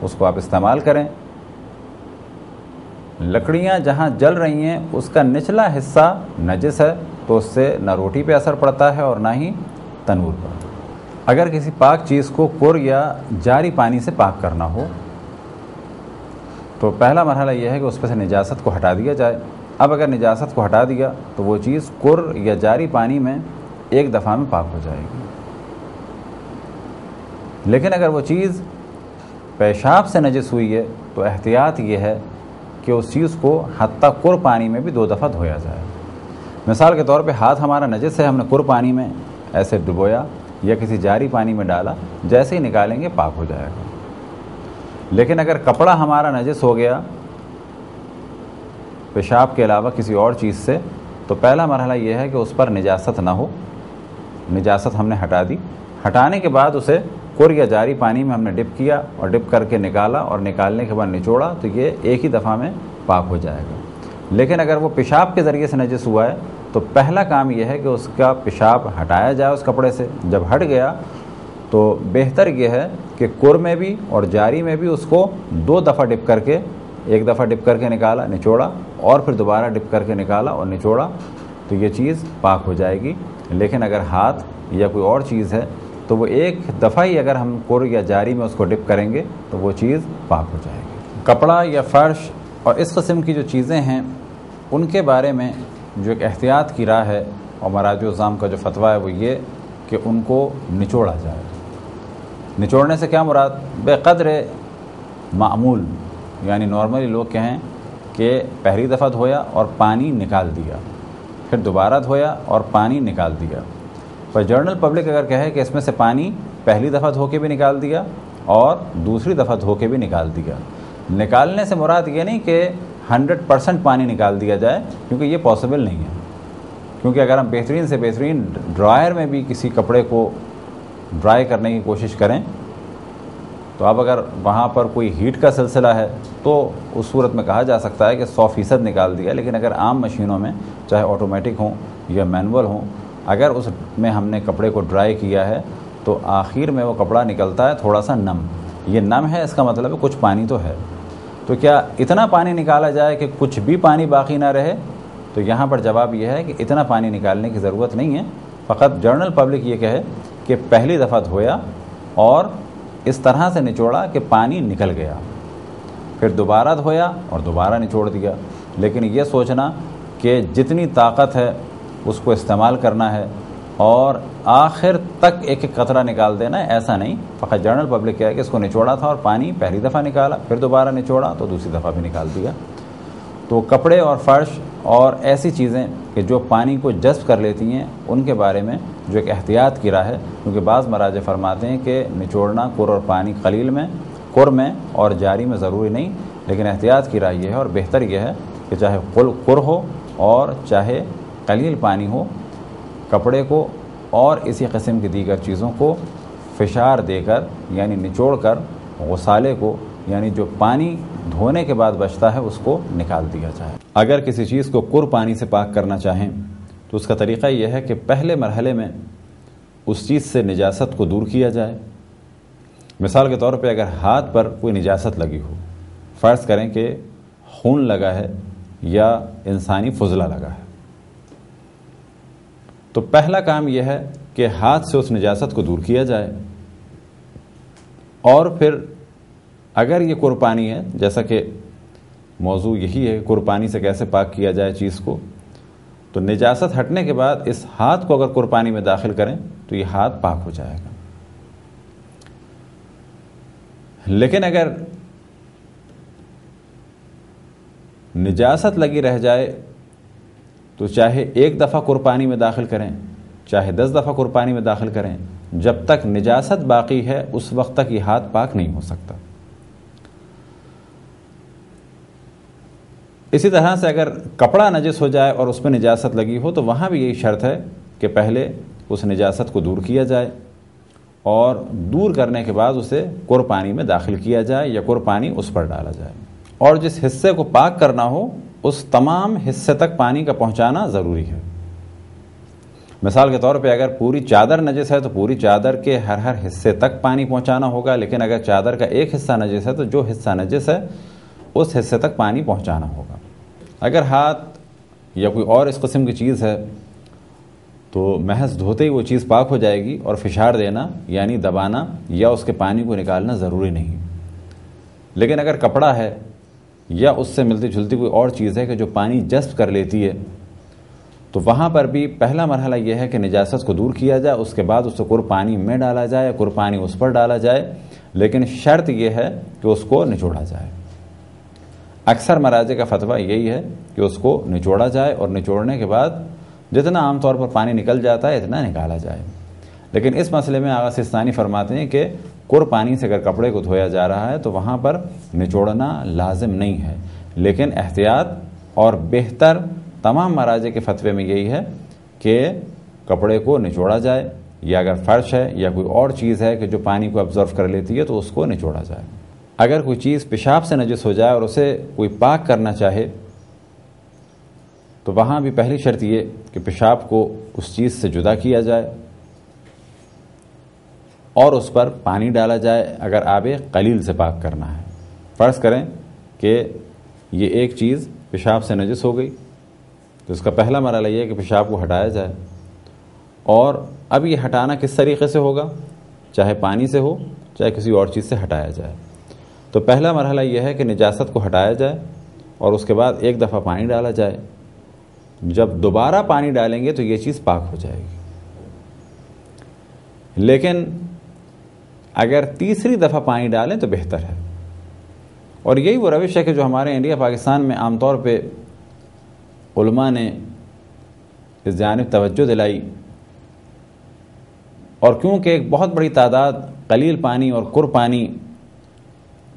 اس کو آپ استعمال کریں. لکڑیاں جہاں جل رہی ہیں اس کا نچلا حصہ نجس ہے تو اس سے نہ روٹی پہ اثر پڑتا ہے اور نہ ہی تنور پر. اگر کسی پاک چیز کو کر یا جاری پانی سے پاک کرنا ہو تو پہلا مرحلہ یہ ہے کہ اس پہ سے نجاست کو ہٹا دیا جائے. اب اگر نجاست کو ہٹا دیا تو وہ چیز کر یا جاری پانی میں ایک دفعہ میں پاک ہو جائے گی. لیکن اگر وہ چیز پیشاب سے نجس ہوئی ہے تو احتیاط یہ ہے کہ اس چیز کو حتیٰ کر پانی میں بھی 2 دفعہ دھویا جائے. مثال کے طور پہ ہاتھ ہمارا نجس ہے, ہم نے کر پانی میں ایسے ڈبویا یا کسی جاری پانی میں ڈالا, جیسے ہی نکالیں گے پاک ہو جائے گا. لیکن اگر کپڑا ہمارا نجس ہو گیا پیشاب کے علاوہ کسی اور چیز سے تو پہلا مرحلہ یہ ہے کہ اس پر نجاست نہ ہو. نجاست ہم نے ہٹا دی. ہٹانے کے بعد اسے کر یا جاری پانی میں ہم نے ڈپ کیا اور ڈپ کر کے نکالا اور نکالنے کے بعد نچوڑا تو یہ ایک ہی دفعہ میں پاک ہو جائے گا. لیکن اگر وہ پیشاب کے ذریعے سے نجس ہوا ہے تو پہلا کام یہ ہے کہ اس کا پیشاب ہٹایا جائے اس کپڑے سے. جب ہٹ گیا تو بہتر یہ ہے کہ کر میں بھی اور جاری میں بھی اس کو 2 دفعہ ڈپ کر کے, ایک دفعہ ڈپ کر کے نکالا نچوڑا اور پھر دوبارہ ڈپ کر کے نکالا اور نچوڑا تو یہ چیز پاک ہو جائے گی. لیکن اگر ہاتھ یا کوئی اور چیز ہے تو وہ ایک دفعہ ہی اگر ہم کر یا جاری میں اس کو ڈپ کریں گے تو وہ چیز پاک ہو جائے گی. کپڑا یا فرش اور اس قسم کی جو چیزیں ہیں ان کے بارے میں جو ایک احتیاط کی راہ ہے اور مراجع الزام کا جو فتویٰ ہے وہ یہ کہ ان کو نچوڑا جائے. نچوڑنے سے کیا مراد؟ بے قدر معمول, یعنی نارملی لوگ کہیں کہ پہلی دفعہ دھویا اور پانی نکال دیا, پھر دوبارہ دھویا اور پانی نکال دیا. پر جنرل پبلک اگر کہے کہ اس میں سے پانی پہلی دفعہ دھو کے بھی نکال دیا اور دوسری دفعہ دھو کے بھی نکال دیا. نکالنے سے مراد یہ نہیں کہ 100% پانی نکال دیا جائے, کیونکہ یہ پاسبل نہیں ہے. کیونکہ اگر ہم بہترین سے بہترین ڈرائر میں بھی کسی کپڑے کو ڈرائی کرنے کی کوشش کریں تو اب اگر وہاں پر کوئی ہیٹ کا سلسلہ ہے تو اس صورت میں کہا جا سکتا ہے کہ 100% نکال دیا. لیکن اگر عام مشینوں میں چاہے آٹومیٹک ہوں یا مینول ہوں, اگر اس میں ہم نے کپڑے کو ڈرائی کیا ہے تو آخر میں وہ کپڑا نکلتا ہے تھوڑا سا نم. یہ نم ہے, اس کا مطلب ہے کچھ پانی تو ہے. تو کیا اتنا پانی نکالا جائے کہ کچھ بھی پانی باقی نہ رہے؟ تو یہاں پر جواب یہ ہے کہ اتنا پانی نکالنے کی ضرورت نہیں ہے. فقط جنرل پبلک یہ کہے کہ پہلی دفعہ دھویا اور اس طرح سے نچوڑا کہ پانی نکل گیا, پھر دوبارہ دھویا اور دوبارہ نچوڑ دیا. لیکن یہ سوچنا کہ جتنی طاقت ہے اس کو استعمال کرنا ہے اور آخر تک ایک ایک قطرہ نکال دینا ہے, ایسا نہیں. فقط جنرل پبلک کیا ہے کہ اس کو نچوڑا تھا اور پانی پہلی دفعہ نکالا, پھر دوبارہ نچوڑا تو دوسری دفعہ بھی نکال دیا. تو کپڑے اور فرش اور ایسی چیزیں کہ جو پانی کو جذب کر لیتی ہیں ان کے بارے میں جو ایک احتیاط کی راہ ہے, کیونکہ بعض مراجع فرماتے ہیں کہ نچوڑنا کر اور پانی قلیل میں, قر میں اور جاری میں ضروری نہیں، لیکن احتیاط کی رائے یہ ہے اور بہتر یہ ہے کہ چاہے قر ہو اور چاہے قلیل پانی ہو، کپڑے کو اور اسی قسم کی دیگر چیزوں کو فشار دے کر یعنی نچوڑ کر غسالے کو یعنی جو پانی دھونے کے بعد بچتا ہے اس کو نکال دیا جائے۔ اگر کسی چیز کو قر پانی سے پاک کرنا چاہیں تو اس کا طریقہ یہ ہے کہ پہلے مرحلے میں اس چیز سے نجاست کو دور کیا جائے۔ مثال کے طور پہ اگر ہاتھ پر کوئی نجاست لگی ہو، فرض کریں کہ خون لگا ہے یا انسانی فضلہ لگا ہے، تو پہلا کام یہ ہے کہ ہاتھ سے اس نجاست کو دور کیا جائے، اور پھر اگر یہ قربانی ہے، جیسا کہ موضوع یہی ہے قربانی سے کیسے پاک کیا جائے چیز کو، تو نجاست ہٹنے کے بعد اس ہاتھ کو اگر قربانی میں داخل کریں تو یہ ہاتھ پاک ہو جائے گا۔ لیکن اگر نجاست لگی رہ جائے تو چاہے ایک دفعہ قربانی میں داخل کریں چاہے 10 دفعہ قربانی میں داخل کریں، جب تک نجاست باقی ہے اس وقت تک یہ ہاتھ پاک نہیں ہو سکتا۔ اسی طرح سے اگر کپڑا نجس ہو جائے اور اس پہ نجاست لگی ہو تو وہاں بھی یہی شرط ہے کہ پہلے اس نجاست کو دور کیا جائے اور دور کرنے کے بعد اسے قربانی میں داخل کیا جائے یا قربانی اس پر ڈالا جائے، اور جس حصے کو پاک کرنا ہو اس تمام حصے تک پانی کا پہنچانا ضروری ہے۔ مثال کے طور پہ اگر پوری چادر نجس ہے تو پوری چادر کے ہر حصے تک پانی پہنچانا ہوگا، لیکن اگر چادر کا ایک حصہ نجس ہے تو جو حصہ نجس ہے اس حصے تک پانی پہنچانا ہوگا۔ اگر ہاتھ یا کوئی اور اس قسم کی چیز ہے تو محض دھوتے ہی وہ چیز پاک ہو جائے گی، اور فشار دینا یعنی دبانا یا اس کے پانی کو نکالنا ضروری نہیں۔ لیکن اگر کپڑا ہے یا اس سے ملتی جلتی کوئی اور چیز ہے کہ جو پانی جذب کر لیتی ہے، تو وہاں پر بھی پہلا مرحلہ یہ ہے کہ نجاست کو دور کیا جائے، اس کے بعد اس کو قربانی میں ڈالا جائے، قربانی اس پر ڈالا جائے، لیکن شرط یہ ہے کہ اس کو نچوڑا جائے۔ اکثر مراجع کا فتویٰ یہی ہے کہ اس کو نچوڑا جائے، اور نچوڑنے کے بعد جتنا عام طور پر پانی نکل جاتا ہے اتنا نکالا جائے۔ لیکن اس مسئلے میں آغا سستانی فرماتے ہیں کہ قربانی سے اگر کپڑے کو دھویا جا رہا ہے تو وہاں پر نچوڑنا لازم نہیں ہے، لیکن احتیاط اور بہتر تمام مراجع کے فتوے میں یہی ہے کہ کپڑے کو نچوڑا جائے، یا اگر فرش ہے یا کوئی اور چیز ہے کہ جو پانی کو ابزرو کر لیتی ہے تو اس کو نچوڑا جائے۔ اگر کوئی چیز پیشاب سے نجس ہو جائے اور اسے کوئی پاک کرنا چاہے تو وہاں بھی پہلی شرط یہ کہ پیشاب کو اس چیز سے جدا کیا جائے اور اس پر پانی ڈالا جائے اگر آب قلیل سے پاک کرنا ہے۔ فرض کریں کہ یہ ایک چیز پیشاب سے نجس ہو گئی تو اس کا پہلا مرحلہ یہ ہے کہ پیشاب کو ہٹایا جائے، اور اب یہ ہٹانا کس طریقے سے ہوگا، چاہے پانی سے ہو چاہے کسی اور چیز سے ہٹایا جائے۔ تو پہلا مرحلہ یہ ہے کہ نجاست کو ہٹایا جائے اور اس کے بعد ایک دفعہ پانی ڈالا جائے، جب دوبارہ پانی ڈالیں گے تو یہ چیز پاک ہو جائے گی۔ لیکن اگر تیسری دفعہ پانی ڈالیں تو بہتر ہے، اور یہی وہ روش ہے کہ جو ہمارے انڈیا پاکستان میں عام طور پہ علماء نے اس جانب توجہ دلائی، اور کیونکہ ایک بہت بڑی تعداد قلیل پانی اور قر پانی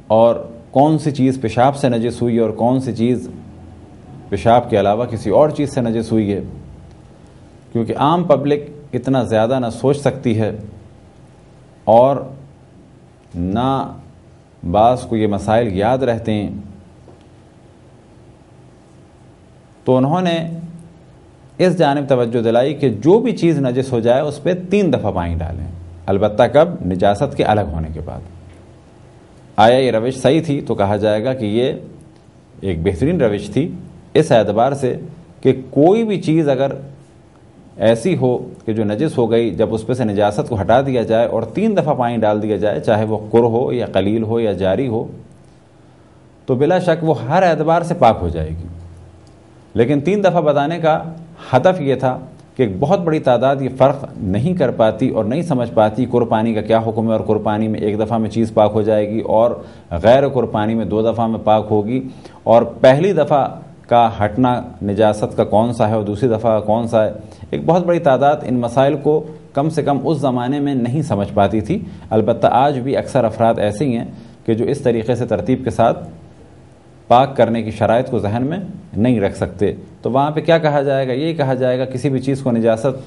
اور کون سی چیز پیشاب سے نجس ہوئی ہے اور کون سی چیز پیشاب کے علاوہ کسی اور چیز سے نجس ہوئی ہے، کیونکہ عام پبلک اتنا زیادہ نہ سوچ سکتی ہے اور نہ بعض کو یہ مسائل یاد رہتے ہیں، تو انہوں نے اس جانب توجہ دلائی کہ جو بھی چیز نجس ہو جائے اس پہ 3 دفعہ پانی ڈالیں، البتہ کب؟ نجاست کے الگ ہونے کے بعد۔ آیا یہ روش صحیح تھی؟ تو کہا جائے گا کہ یہ ایک بہترین روش تھی اس اعتبار سے کہ کوئی بھی چیز اگر ایسی ہو کہ جو نجس ہو گئی، جب اس پہ سے نجاست کو ہٹا دیا جائے اور 3 دفعہ پانی ڈال دیا جائے، چاہے وہ قر ہو یا قلیل ہو یا جاری ہو، تو بلا شک وہ ہر اعتبار سے پاک ہو جائے گی۔ لیکن 3 دفعہ بتانے کا ہدف یہ تھا کہ ایک بہت بڑی تعداد یہ فرق نہیں کر پاتی اور نہیں سمجھ پاتی قربانی کا کیا حکم ہے، اور قربانی میں 1 دفعہ میں چیز پاک ہو جائے گی اور غیر قربانی میں 2 دفعہ میں پاک ہوگی، اور پہلی دفعہ کا ہٹنا نجاست کا کون سا ہے اور دوسری دفعہ کا کون سا ہے۔ ایک بہت بڑی تعداد ان مسائل کو کم سے کم اس زمانے میں نہیں سمجھ پاتی تھی، البتہ آج بھی اکثر افراد ایسے ہی ہیں کہ جو اس طریقے سے ترتیب کے ساتھ پاک کرنے کی شرائط کو ذہن میں نہیں رکھ سکتے، تو وہاں پہ کیا کہا جائے گا؟ یہی کہا جائے گا کسی بھی چیز کو نجاست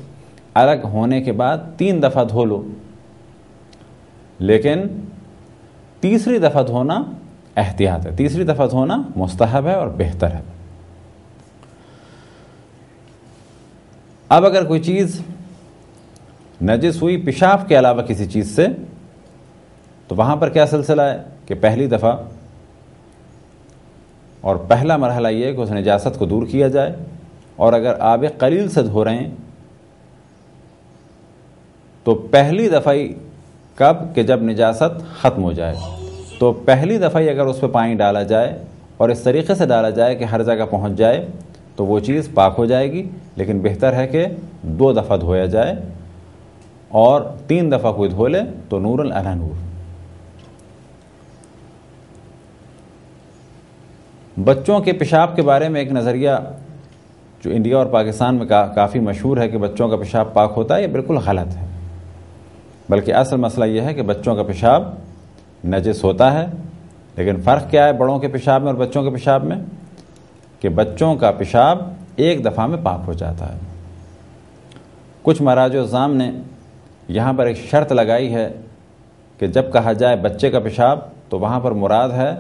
الگ ہونے کے بعد 3 دفعہ دھو لو، لیکن تیسری دفعہ دھونا احتیاط ہے، تیسری دفعہ دھونا مستحب ہے اور بہتر ہے۔ اب اگر کوئی چیز نجس ہوئی پیشاب کے علاوہ کسی چیز سے، تو وہاں پر کیا سلسلہ ہے کہ پہلی دفعہ اور پہلا مرحلہ یہ ہے کہ اس نجاست کو دور کیا جائے، اور اگر آب قلیل سے دھو رہے ہیں تو پہلی دفعہ کب کہ جب نجاست ختم ہو جائے، تو پہلی دفعہ اگر اس پہ پانی ڈالا جائے اور اس طریقے سے ڈالا جائے کہ ہر جگہ پہنچ جائے تو وہ چیز پاک ہو جائے گی، لیکن بہتر ہے کہ 2 دفعہ دھویا جائے، اور 3 دفعہ کوئی دھو لے تو نور علی نور۔ بچوں کے پیشاب کے بارے میں ایک نظریہ جو انڈیا اور پاکستان میں کافی مشہور ہے کہ بچوں کا پیشاب پاک ہوتا ہے، یہ بالکل غلط ہے، بلکہ اصل مسئلہ یہ ہے کہ بچوں کا پیشاب نجس ہوتا ہے، لیکن فرق کیا ہے بڑوں کے پیشاب میں اور بچوں کے پیشاب میں؟ کہ بچوں کا پیشاب ایک دفعہ میں پاک ہو جاتا ہے۔ کچھ مراجع الزام نے یہاں پر ایک شرط لگائی ہے کہ جب کہا جائے بچے کا پیشاب تو وہاں پر مراد ہے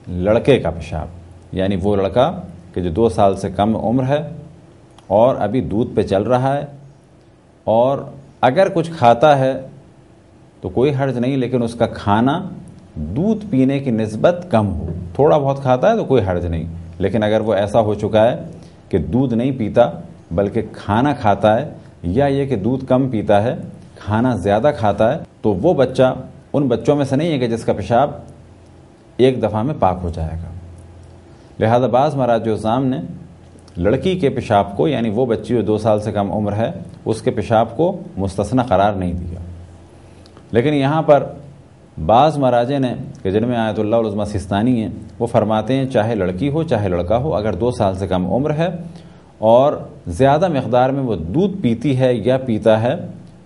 لڑکے کا پیشاب، یعنی وہ لڑکا کہ جو 2 سال سے کم عمر ہے اور ابھی دودھ پہ چل رہا ہے، اور اگر کچھ کھاتا ہے تو کوئی حرج نہیں، لیکن اس کا کھانا دودھ پینے کی نسبت کم ہو، تھوڑا بہت کھاتا ہے تو کوئی حرج نہیں، لیکن اگر وہ ایسا ہو چکا ہے کہ دودھ نہیں پیتا بلکہ کھانا کھاتا ہے، یا یہ کہ دودھ کم پیتا ہے کھانا زیادہ کھاتا ہے، تو وہ بچہ ان بچوں میں سے نہیں ہے کہ جس کا پیشاب ایک دفعہ میں پاک ہو جائے گا۔ لہذا بعض مراجع الزام نے لڑکی کے پیشاب کو، یعنی وہ بچی جو 2 سال سے کم عمر ہے، اس کے پیشاب کو مستثنی قرار نہیں دیا، لیکن یہاں پر بعض مراجع نے کہ جن میں آیت اللہ العظمی سیستانی ہیں، وہ فرماتے ہیں چاہے لڑکی ہو چاہے لڑکا ہو، اگر 2 سال سے کم عمر ہے اور زیادہ مقدار میں وہ دودھ پیتی ہے یا پیتا ہے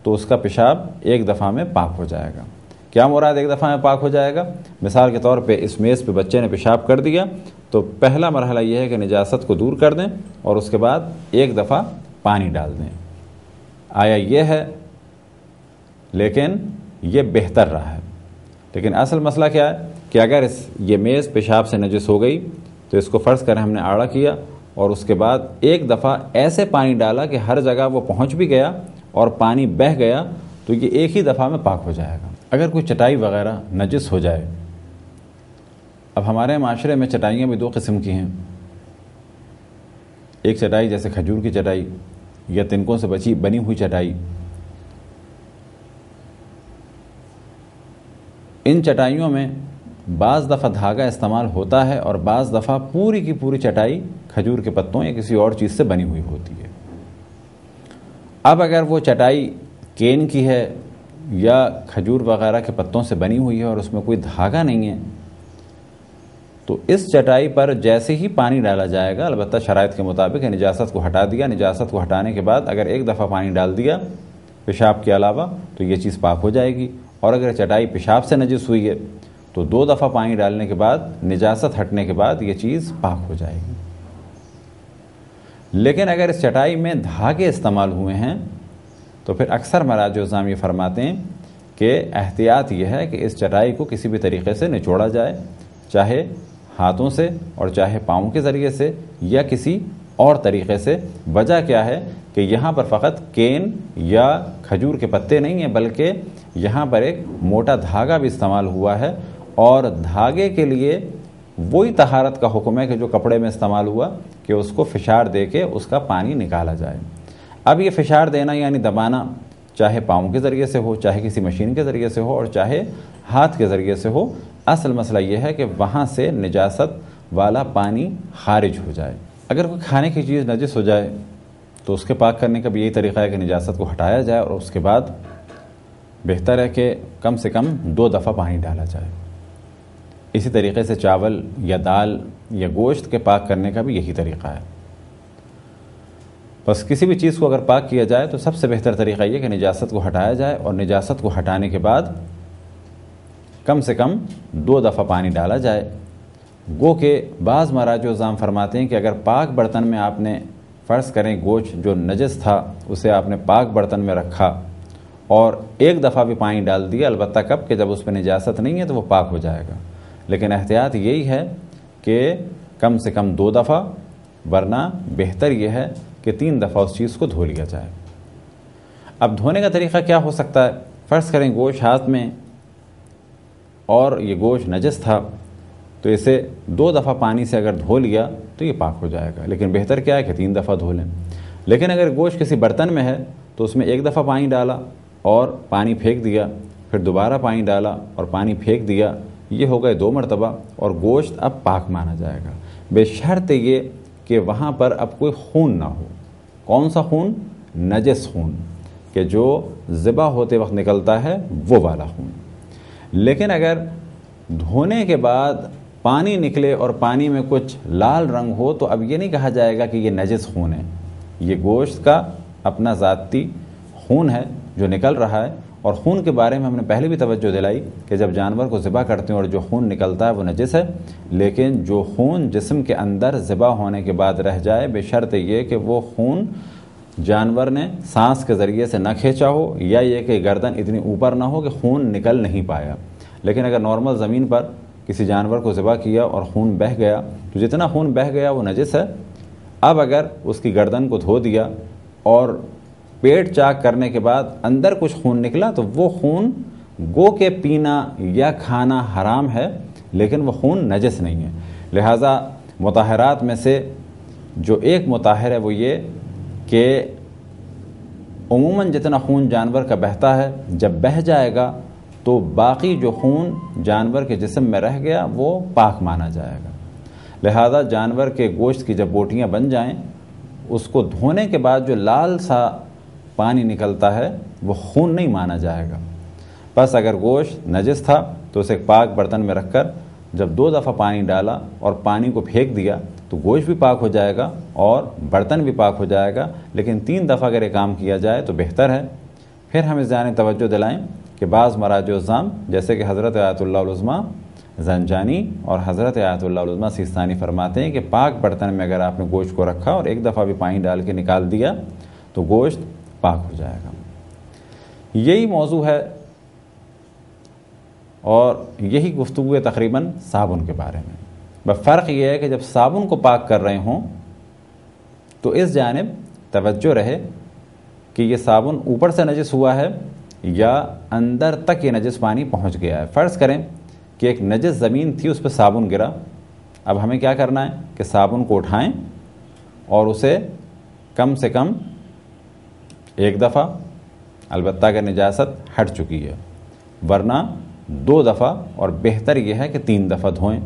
تو اس کا پیشاب ایک دفعہ میں پاک ہو جائے گا۔ کیا مراد ایک دفعہ میں پاک ہو جائے گا؟ مثال کے طور پہ اس میز پہ بچے نے پیشاب کر دیا تو پہلا مرحلہ یہ ہے کہ نجاست کو دور کر دیں اور اس کے بعد ایک دفعہ پانی ڈال دیں۔ آیا یہ ہے، لیکن یہ بہتر رہا ہے، لیکن اصل مسئلہ کیا ہے کہ اگر یہ میز پیشاب سے نجس ہو گئی تو اس کو فرض کریں ہم نے آڑا کیا اور اس کے بعد ایک دفعہ ایسے پانی ڈالا کہ ہر جگہ وہ پہنچ بھی گیا اور پانی بہہ گیا، تو یہ ایک ہی دفعہ میں پاک ہو جائے گا۔ اگر کوئی چٹائی وغیرہ نجس ہو جائے، اب ہمارے معاشرے میں چٹائیاں بھی 2 قسم کی ہیں، ایک چٹائی جیسے کھجور کی چٹائی یا تنکوں سے بنی ہوئی چٹائی۔ ان چٹائیوں میں بعض دفعہ دھاگا استعمال ہوتا ہے اور بعض دفعہ پوری کی پوری چٹائی کھجور کے پتوں یا کسی اور چیز سے بنی ہوئی ہوتی ہے۔ اب اگر وہ چٹائی کین کی ہے یا کھجور وغیرہ کے پتوں سے بنی ہوئی ہے اور اس میں کوئی دھاگا نہیں ہے، تو اس چٹائی پر جیسے ہی پانی ڈالا جائے گا، البتہ شرائط کے مطابق نجاست کو ہٹا دیا، نجاست کو ہٹانے کے بعد اگر ایک دفعہ پانی ڈال دیا پیشاب کے علاوہ تو یہ چیز پاک ہو جائے گی، اور اگر چٹائی پیشاب سے نجس ہوئی ہے تو 2 دفعہ پانی ڈالنے کے بعد نجاست ہٹنے کے بعد یہ چیز پاک ہو جائے گی۔ لیکن اگر اس چٹائی میں دھاگے استعمال ہوئے ہیں تو پھر اکثر مراجع الزام یہ فرماتے ہیں کہ احتیاط یہ ہے کہ اس چٹائی کو کسی بھی طریقے سے نچوڑا جائے، چاہے ہاتھوں سے اور چاہے پاؤں کے ذریعے سے یا کسی اور طریقے سے۔ وجہ کیا ہے کہ یہاں پر فقط کین یا کھجور کے پتے نہیں ہیں، بلکہ یہاں پر ایک موٹا دھاگا بھی استعمال ہوا ہے، اور دھاگے کے لیے وہی طہارت کا حکم ہے کہ جو کپڑے میں استعمال ہوا کہ اس کو فشار دے کے اس کا پانی نکالا جائے۔ اب یہ فشار دینا یعنی دبانا چاہے پاؤں کے ذریعے سے ہو، چاہے کسی مشین کے ذریعے سے ہو اور چاہے ہاتھ کے ذریعے سے ہو، اصل مسئلہ یہ ہے کہ وہاں سے نجاست والا پانی خارج ہو جائے۔ اگر کوئی کھانے کی چیز نجس ہو جائے تو اس کے پاک کرنے کا بھی یہی طریقہ ہے کہ نجاست کو ہٹایا جائے اور اس کے بعد بہتر ہے کہ کم سے کم 2 دفعہ پانی ڈالا جائے۔ اسی طریقے سے چاول یا دال یا گوشت کے پاک کرنے کا بھی یہی طریقہ ہے۔ بس کسی بھی چیز کو اگر پاک کیا جائے تو سب سے بہتر طریقہ یہ کہ نجاست کو ہٹایا جائے، اور نجاست کو ہٹانے کے بعد کم سے کم 2 دفعہ پانی ڈالا جائے۔ گو کہ بعض مراجع الزام فرماتے ہیں کہ اگر پاک برتن میں آپ نے فرض کریں گوشت جو نجس تھا اسے آپ نے پاک برتن میں رکھا اور 1 دفعہ بھی پانی ڈال دیا، البتہ کب کہ جب اس پہ نجاست نہیں ہے تو وہ پاک ہو جائے گا، لیکن احتیاط یہی ہے کہ کم سے کم 2 دفعہ، ورنہ بہتر یہ ہے کہ 3 دفعہ اس چیز کو دھو لیا جائے۔ اب دھونے کا طریقہ کیا ہو سکتا ہے؟ فرض کریں گوشت ہاتھ میں اور یہ گوشت نجس تھا تو اسے 2 دفعہ پانی سے اگر دھو لیا تو یہ پاک ہو جائے گا، لیکن بہتر کیا ہے کہ 3 دفعہ دھو لیں۔ لیکن اگر گوشت کسی برتن میں ہے تو اس میں 1 دفعہ پانی ڈالا اور پانی پھینک دیا، پھر دوبارہ پانی ڈالا اور پانی پھینک دیا، یہ ہو گئے 2 مرتبہ اور گوشت اب پاک مانا جائے گا، بشرط یہ کہ وہاں پر اب کوئی خون نہ ہو۔ کون سا خون؟ نجس خون، کہ جو ذبح ہوتے وقت نکلتا ہے وہ والا خون۔ لیکن اگر دھونے کے بعد پانی نکلے اور پانی میں کچھ لال رنگ ہو تو اب یہ نہیں کہا جائے گا کہ یہ نجس خون ہے، یہ گوشت کا اپنا ذاتی خون ہے جو نکل رہا ہے۔ اور خون کے بارے میں ہم نے پہلے بھی توجہ دلائی کہ جب جانور کو ذبح کرتے ہیں اور جو خون نکلتا ہے وہ نجس ہے، لیکن جو خون جسم کے اندر ذبح ہونے کے بعد رہ جائے بشرط یہ کہ وہ خون جانور نے سانس کے ذریعے سے نہ کھینچا ہو، یا یہ کہ گردن اتنی اوپر نہ ہو کہ خون نکل نہیں پایا۔ لیکن اگر نارمل زمین پر کسی جانور کو ذبح کیا اور خون بہہ گیا تو جتنا خون بہہ گیا وہ نجس ہے۔ اب اگر اس کی گردن کو دھو دیا اور پیٹ چاک کرنے کے بعد اندر کچھ خون نکلا تو وہ خون گو کے پینا یا کھانا حرام ہے، لیکن وہ خون نجس نہیں ہے۔ لہٰذا مطہرات میں سے جو ایک مطہر ہے وہ یہ کہ عموماً جتنا خون جانور کا بہتا ہے جب بہہ جائے گا تو باقی جو خون جانور کے جسم میں رہ گیا وہ پاک مانا جائے گا۔ لہذا جانور کے گوشت کی جب بوٹیاں بن جائیں اس کو دھونے کے بعد جو لال سا پانی نکلتا ہے وہ خون نہیں مانا جائے گا۔ بس اگر گوشت نجس تھا تو اسے پاک برتن میں رکھ کر جب 2 دفعہ پانی ڈالا اور پانی کو پھینک دیا تو گوشت بھی پاک ہو جائے گا اور برتن بھی پاک ہو جائے گا، لیکن 3 دفعہ اگر یہ کام کیا جائے تو بہتر ہے۔ پھر ہم اس جانب توجہ دلائیں کہ بعض مراجع الزام جیسے کہ حضرت آیت اللہ العظمیٰ زنجانی اور حضرت آیت اللہ العظمیٰ سیستانی فرماتے ہیں کہ پاک برتن میں اگر آپ نے گوشت کو رکھا اور 1 دفعہ بھی پانی ڈال کے نکال دیا تو گوشت پاک ہو جائے گا۔ یہی موضوع ہے اور یہی گفتگو ہے تقریباً صابن کے بارے میں۔ بس فرق یہ ہے کہ جب صابن کو پاک کر رہے ہوں تو اس جانب توجہ رہے کہ یہ صابن اوپر سے نجس ہوا ہے یا اندر تک یہ نجس پانی پہنچ گیا ہے۔ فرض کریں کہ ایک نجس زمین تھی، اس پہ صابن گرا، اب ہمیں کیا کرنا ہے کہ صابن کو اٹھائیں اور اسے کم سے کم 1 دفعہ، البتہ اگر نجاست ہٹ چکی ہے، ورنہ 2 دفعہ، اور بہتر یہ ہے کہ 3 دفعہ دھوئیں۔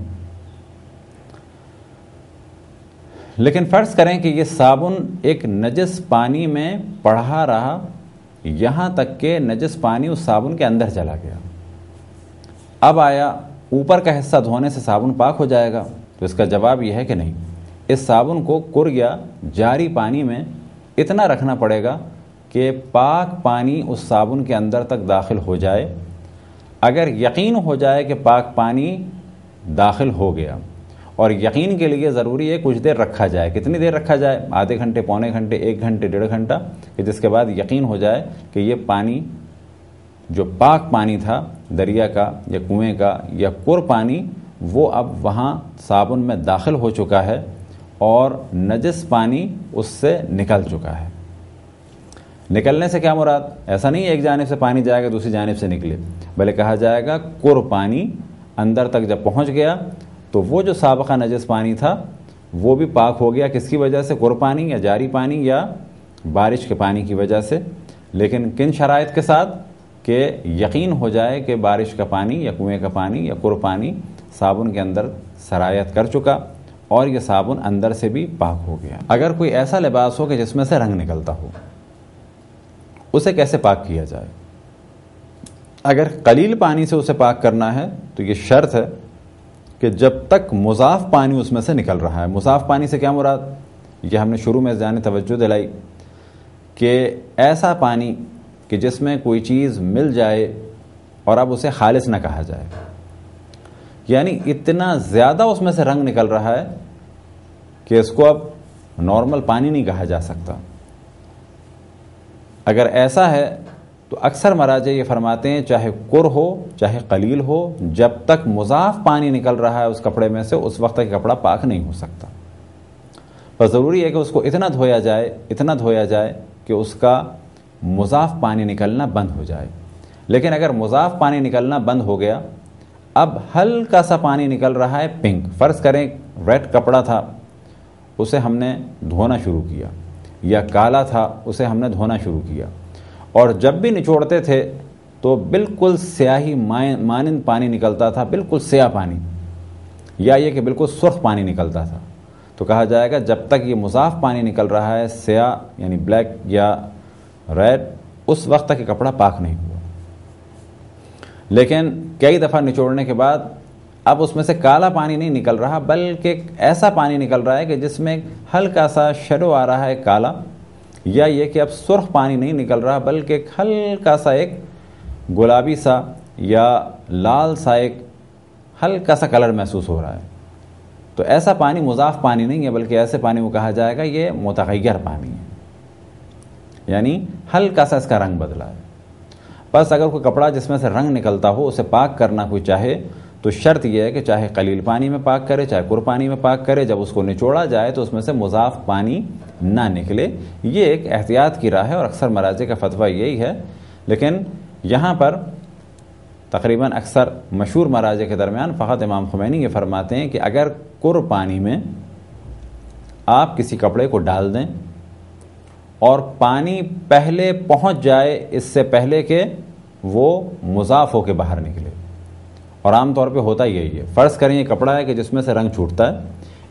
لیکن فرض کریں کہ یہ صابن ایک نجس پانی میں پڑھا رہا یہاں تک کہ نجس پانی اس صابن کے اندر چلا گیا، اب آیا اوپر کا حصہ دھونے سے صابن پاک ہو جائے گا؟ تو اس کا جواب یہ ہے کہ نہیں، اس صابن کو کر یا جاری پانی میں اتنا رکھنا پڑے گا کہ پاک پانی اس صابن کے اندر تک داخل ہو جائے۔ اگر یقین ہو جائے کہ پاک پانی داخل ہو گیا، اور یقین کے لیے ضروری ہے کچھ دیر رکھا جائے۔ کتنی دیر رکھا جائے؟ آدھے گھنٹے، پونے گھنٹے، 1 گھنٹے، 1.5 گھنٹہ، کہ جس کے بعد یقین ہو جائے کہ یہ پانی جو پاک پانی تھا دریا کا یا کنویں کا یا کور پانی، وہ اب وہاں صابن میں داخل ہو چکا ہے اور نجس پانی اس سے نکل چکا ہے۔ نکلنے سے کیا مراد؟ ایسا نہیں ایک جانب سے پانی جائے گا دوسری جانب سے نکلے، بلکہ کہا جائے گا کور پانی اندر تک جب پہنچ گیا تو وہ جو سابقہ نجس پانی تھا وہ بھی پاک ہو گیا۔ کس کی وجہ سے؟ کور پانی یا جاری پانی یا بارش کے پانی کی وجہ سے۔ لیکن کن شرائط کے ساتھ؟ کہ یقین ہو جائے کہ بارش کا پانی یا کنویں کا پانی یا کور پانی صابن کے اندر سرایت کر چکا اور یہ صابن اندر سے بھی پاک ہو گیا۔ اگر کوئی ایسا لباس ہو کہ جس میں سے رنگ نکلتا ہو، اسے کیسے پاک کیا جائے؟ اگر قلیل پانی سے اسے پاک کرنا ہے تو یہ شرط ہے کہ جب تک مضاف پانی اس میں سے نکل رہا ہے۔ مضاف پانی سے کیا مراد؟ یہ ہم نے شروع میں جانے توجہ دلائی کہ ایسا پانی کہ جس میں کوئی چیز مل جائے اور اب اسے خالص نہ کہا جائے، یعنی اتنا زیادہ اس میں سے رنگ نکل رہا ہے کہ اس کو اب نارمل پانی نہیں کہا جا سکتا۔ اگر ایسا ہے تو اکثر مراجع یہ فرماتے ہیں چاہے قر ہو چاہے قلیل ہو، جب تک مضاف پانی نکل رہا ہے اس کپڑے میں سے اس وقت تک کپڑا پاک نہیں ہو سکتا۔ پر ضروری ہے کہ اس کو اتنا دھویا جائے کہ اس کا مضاف پانی نکلنا بند ہو جائے۔ لیکن اگر مضاف پانی نکلنا بند ہو گیا، اب ہلکا سا پانی نکل رہا ہے پنک، فرض کریں ریڈ کپڑا تھا اسے ہم نے دھونا شروع کیا، یا کالا تھا اسے ہم نے دھونا شروع کیا، اور جب بھی نچوڑتے تھے تو بالکل سیاہی مانند پانی نکلتا تھا، بالکل سیاہ پانی، یا یہ کہ بالکل سرخ پانی نکلتا تھا، تو کہا جائے گا جب تک یہ مضاف پانی نکل رہا ہے سیاہ یعنی بلیک یا ریڈ، اس وقت تک یہ کپڑا پاک نہیں ہوا۔ لیکن کئی دفعہ نچوڑنے کے بعد اب اس میں سے کالا پانی نہیں نکل رہا، بلکہ ایسا پانی نکل رہا ہے کہ جس میں ہلکا سا شیڈو آ رہا ہے کالا، یا یہ کہ اب سرخ پانی نہیں نکل رہا بلکہ ایک ہلکا سا ایک گلابی سا یا لال سا ایک ہلکا سا کلر محسوس ہو رہا ہے، تو ایسا پانی مضاف پانی نہیں ہے، بلکہ ایسے پانی کو کہا جائے گا یہ متغیر پانی ہے، یعنی ہلکا سا اس کا رنگ بدلا ہے۔ بس اگر کوئی کپڑا جس میں سے رنگ نکلتا ہو اسے پاک کرنا کوئی چاہے تو شرط یہ ہے کہ چاہے قلیل پانی میں پاک کرے چاہے قر پانی میں پاک کرے، جب اس کو نچوڑا جائے تو اس میں سے مضاف پانی نہ نکلے۔ یہ ایک احتیاط کی راہ ہے اور اکثر مراجع کا فتویٰ یہی ہے، لیکن یہاں پر تقریباً اکثر مشہور مراجع کے درمیان فقط امام خمینی یہ فرماتے ہیں کہ اگر قر پانی میں آپ کسی کپڑے کو ڈال دیں اور پانی پہلے پہنچ جائے اس سے پہلے کہ وہ مضاف ہو کے باہر نکلے، اور عام طور پہ ہوتا یہی ہے، فرض کریں یہ کپڑا ہے کہ جس میں سے رنگ چھوٹتا ہے،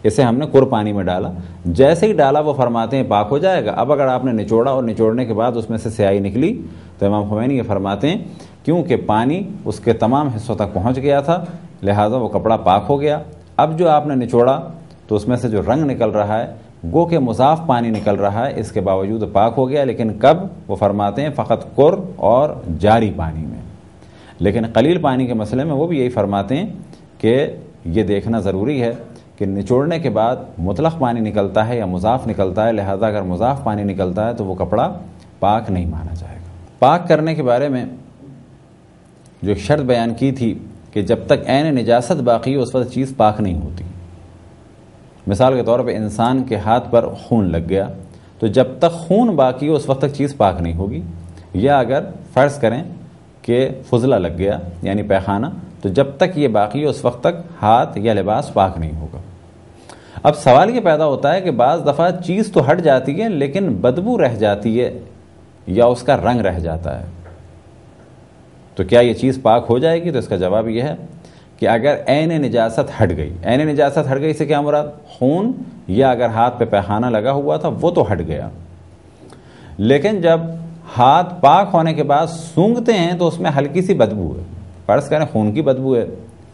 اسے ہم نے قر پانی میں ڈالا، جیسے ہی ڈالا وہ فرماتے ہیں پاک ہو جائے گا۔ اب اگر آپ نے نچوڑا اور نچوڑنے کے بعد اس میں سے سیاہی نکلی تو امام خمینی یہ فرماتے ہیں کیونکہ پانی اس کے تمام حصوں تک پہنچ گیا تھا لہٰذا وہ کپڑا پاک ہو گیا۔ اب جو آپ نے نچوڑا تو اس میں سے جو رنگ نکل رہا ہے گو کہ مضاف پانی نکل رہا ہے، اس کے باوجود پاک ہو گیا، لیکن کب؟ وہ فرماتے ہیں فقط قر اور جاری پانی میں۔ لیکن قلیل پانی کے مسئلے میں وہ بھی یہی فرماتے ہیں کہ یہ دیکھنا ضروری ہے کہ نچوڑنے کے بعد مطلق پانی نکلتا ہے یا مضاف نکلتا ہے، لہذا اگر مضاف پانی نکلتا ہے تو وہ کپڑا پاک نہیں مانا جائے گا۔ پاک کرنے کے بارے میں جو ایک شرط بیان کی تھی کہ جب تک عین نجاست باقی ہو اس وقت چیز پاک نہیں ہوتی۔ مثال کے طور پہ انسان کے ہاتھ پر خون لگ گیا تو جب تک خون باقی ہو اس وقت تک چیز پاک نہیں ہوگی، یا اگر فرض کریں کہ فضلہ لگ گیا یعنی پیخانہ، تو جب تک یہ باقی ہو اس وقت تک ہاتھ یا لباس پاک نہیں ہوگا۔ اب سوال یہ پیدا ہوتا ہے کہ بعض دفعہ چیز تو ہٹ جاتی ہے لیکن بدبو رہ جاتی ہے یا اس کا رنگ رہ جاتا ہے، تو کیا یہ چیز پاک ہو جائے گی؟ تو اس کا جواب یہ ہے کہ اگر عین نجاست ہٹ گئی، عین نجاست ہٹ گئی سے کیا مراد؟ خون یا اگر ہاتھ پہ پیخانہ لگا ہوا تھا وہ تو ہٹ گیا، لیکن جب ہاتھ پاک ہونے کے بعد سونگھتے ہیں تو اس میں ہلکی سی بدبو ہے، فرض کریں خون کی بدبو ہے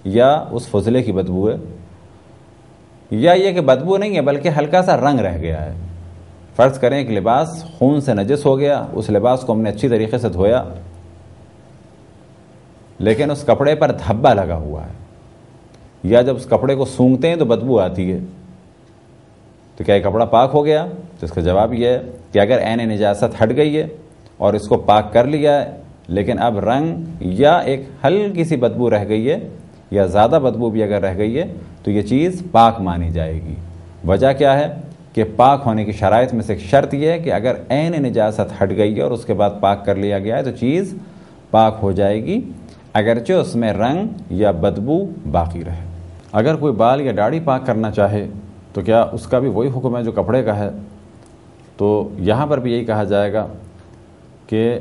یا اس فضلے کی بدبو ہے، یا یہ کہ بدبو نہیں ہے بلکہ ہلکا سا رنگ رہ گیا ہے۔ فرض کریں ایک لباس خون سے نجس ہو گیا، اس لباس کو ہم نے اچھی طریقے سے دھویا لیکن اس کپڑے پر دھبا لگا ہوا ہے، یا جب اس کپڑے کو سونگھتے ہیں تو بدبو آتی ہے، تو کیا یہ کپڑا پاک ہو گیا؟ تو اس کا جواب یہ ہے کہ اگر عین نجاست ہٹ گئی ہے اور اس کو پاک کر لیا ہے لیکن اب رنگ یا ایک ہلکی سی بدبو رہ گئی ہے یا زیادہ بدبو بھی اگر رہ گئی ہے تو یہ چیز پاک مانی جائے گی۔ وجہ کیا ہے کہ پاک ہونے کی شرائط میں سے ایک شرط یہ ہے کہ اگر عین نجاست ہٹ گئی ہے اور اس کے بعد پاک کر لیا گیا ہے تو چیز پاک ہو جائے گی، اگرچہ اس میں رنگ یا بدبو باقی رہے۔ اگر کوئی بال یا داڑھی پاک کرنا چاہے تو کیا اس کا بھی وہی حکم ہے جو کپڑے کا ہے؟ تو یہاں پر بھی یہی کہا جائے گا کہ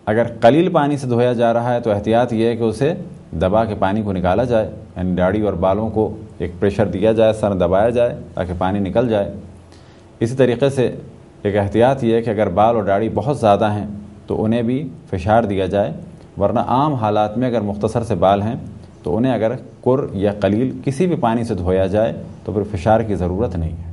اگر قلیل پانی سے دھویا جا رہا ہے تو احتیاط یہ ہے کہ اسے دبا کے پانی کو نکالا جائے، یعنی داڑھی اور بالوں کو ایک پریشر دیا جائے، سر دبایا جائے تاکہ پانی نکل جائے۔ اسی طریقے سے ایک احتیاط یہ ہے کہ اگر بال اور داڑھی بہت زیادہ ہیں تو انہیں بھی فشار دیا جائے، ورنہ عام حالات میں اگر مختصر سے بال ہیں تو انہیں اگر قر یا قلیل کسی بھی پانی سے دھویا جائے تو پھر فشار کی ضرورت نہیں ہے۔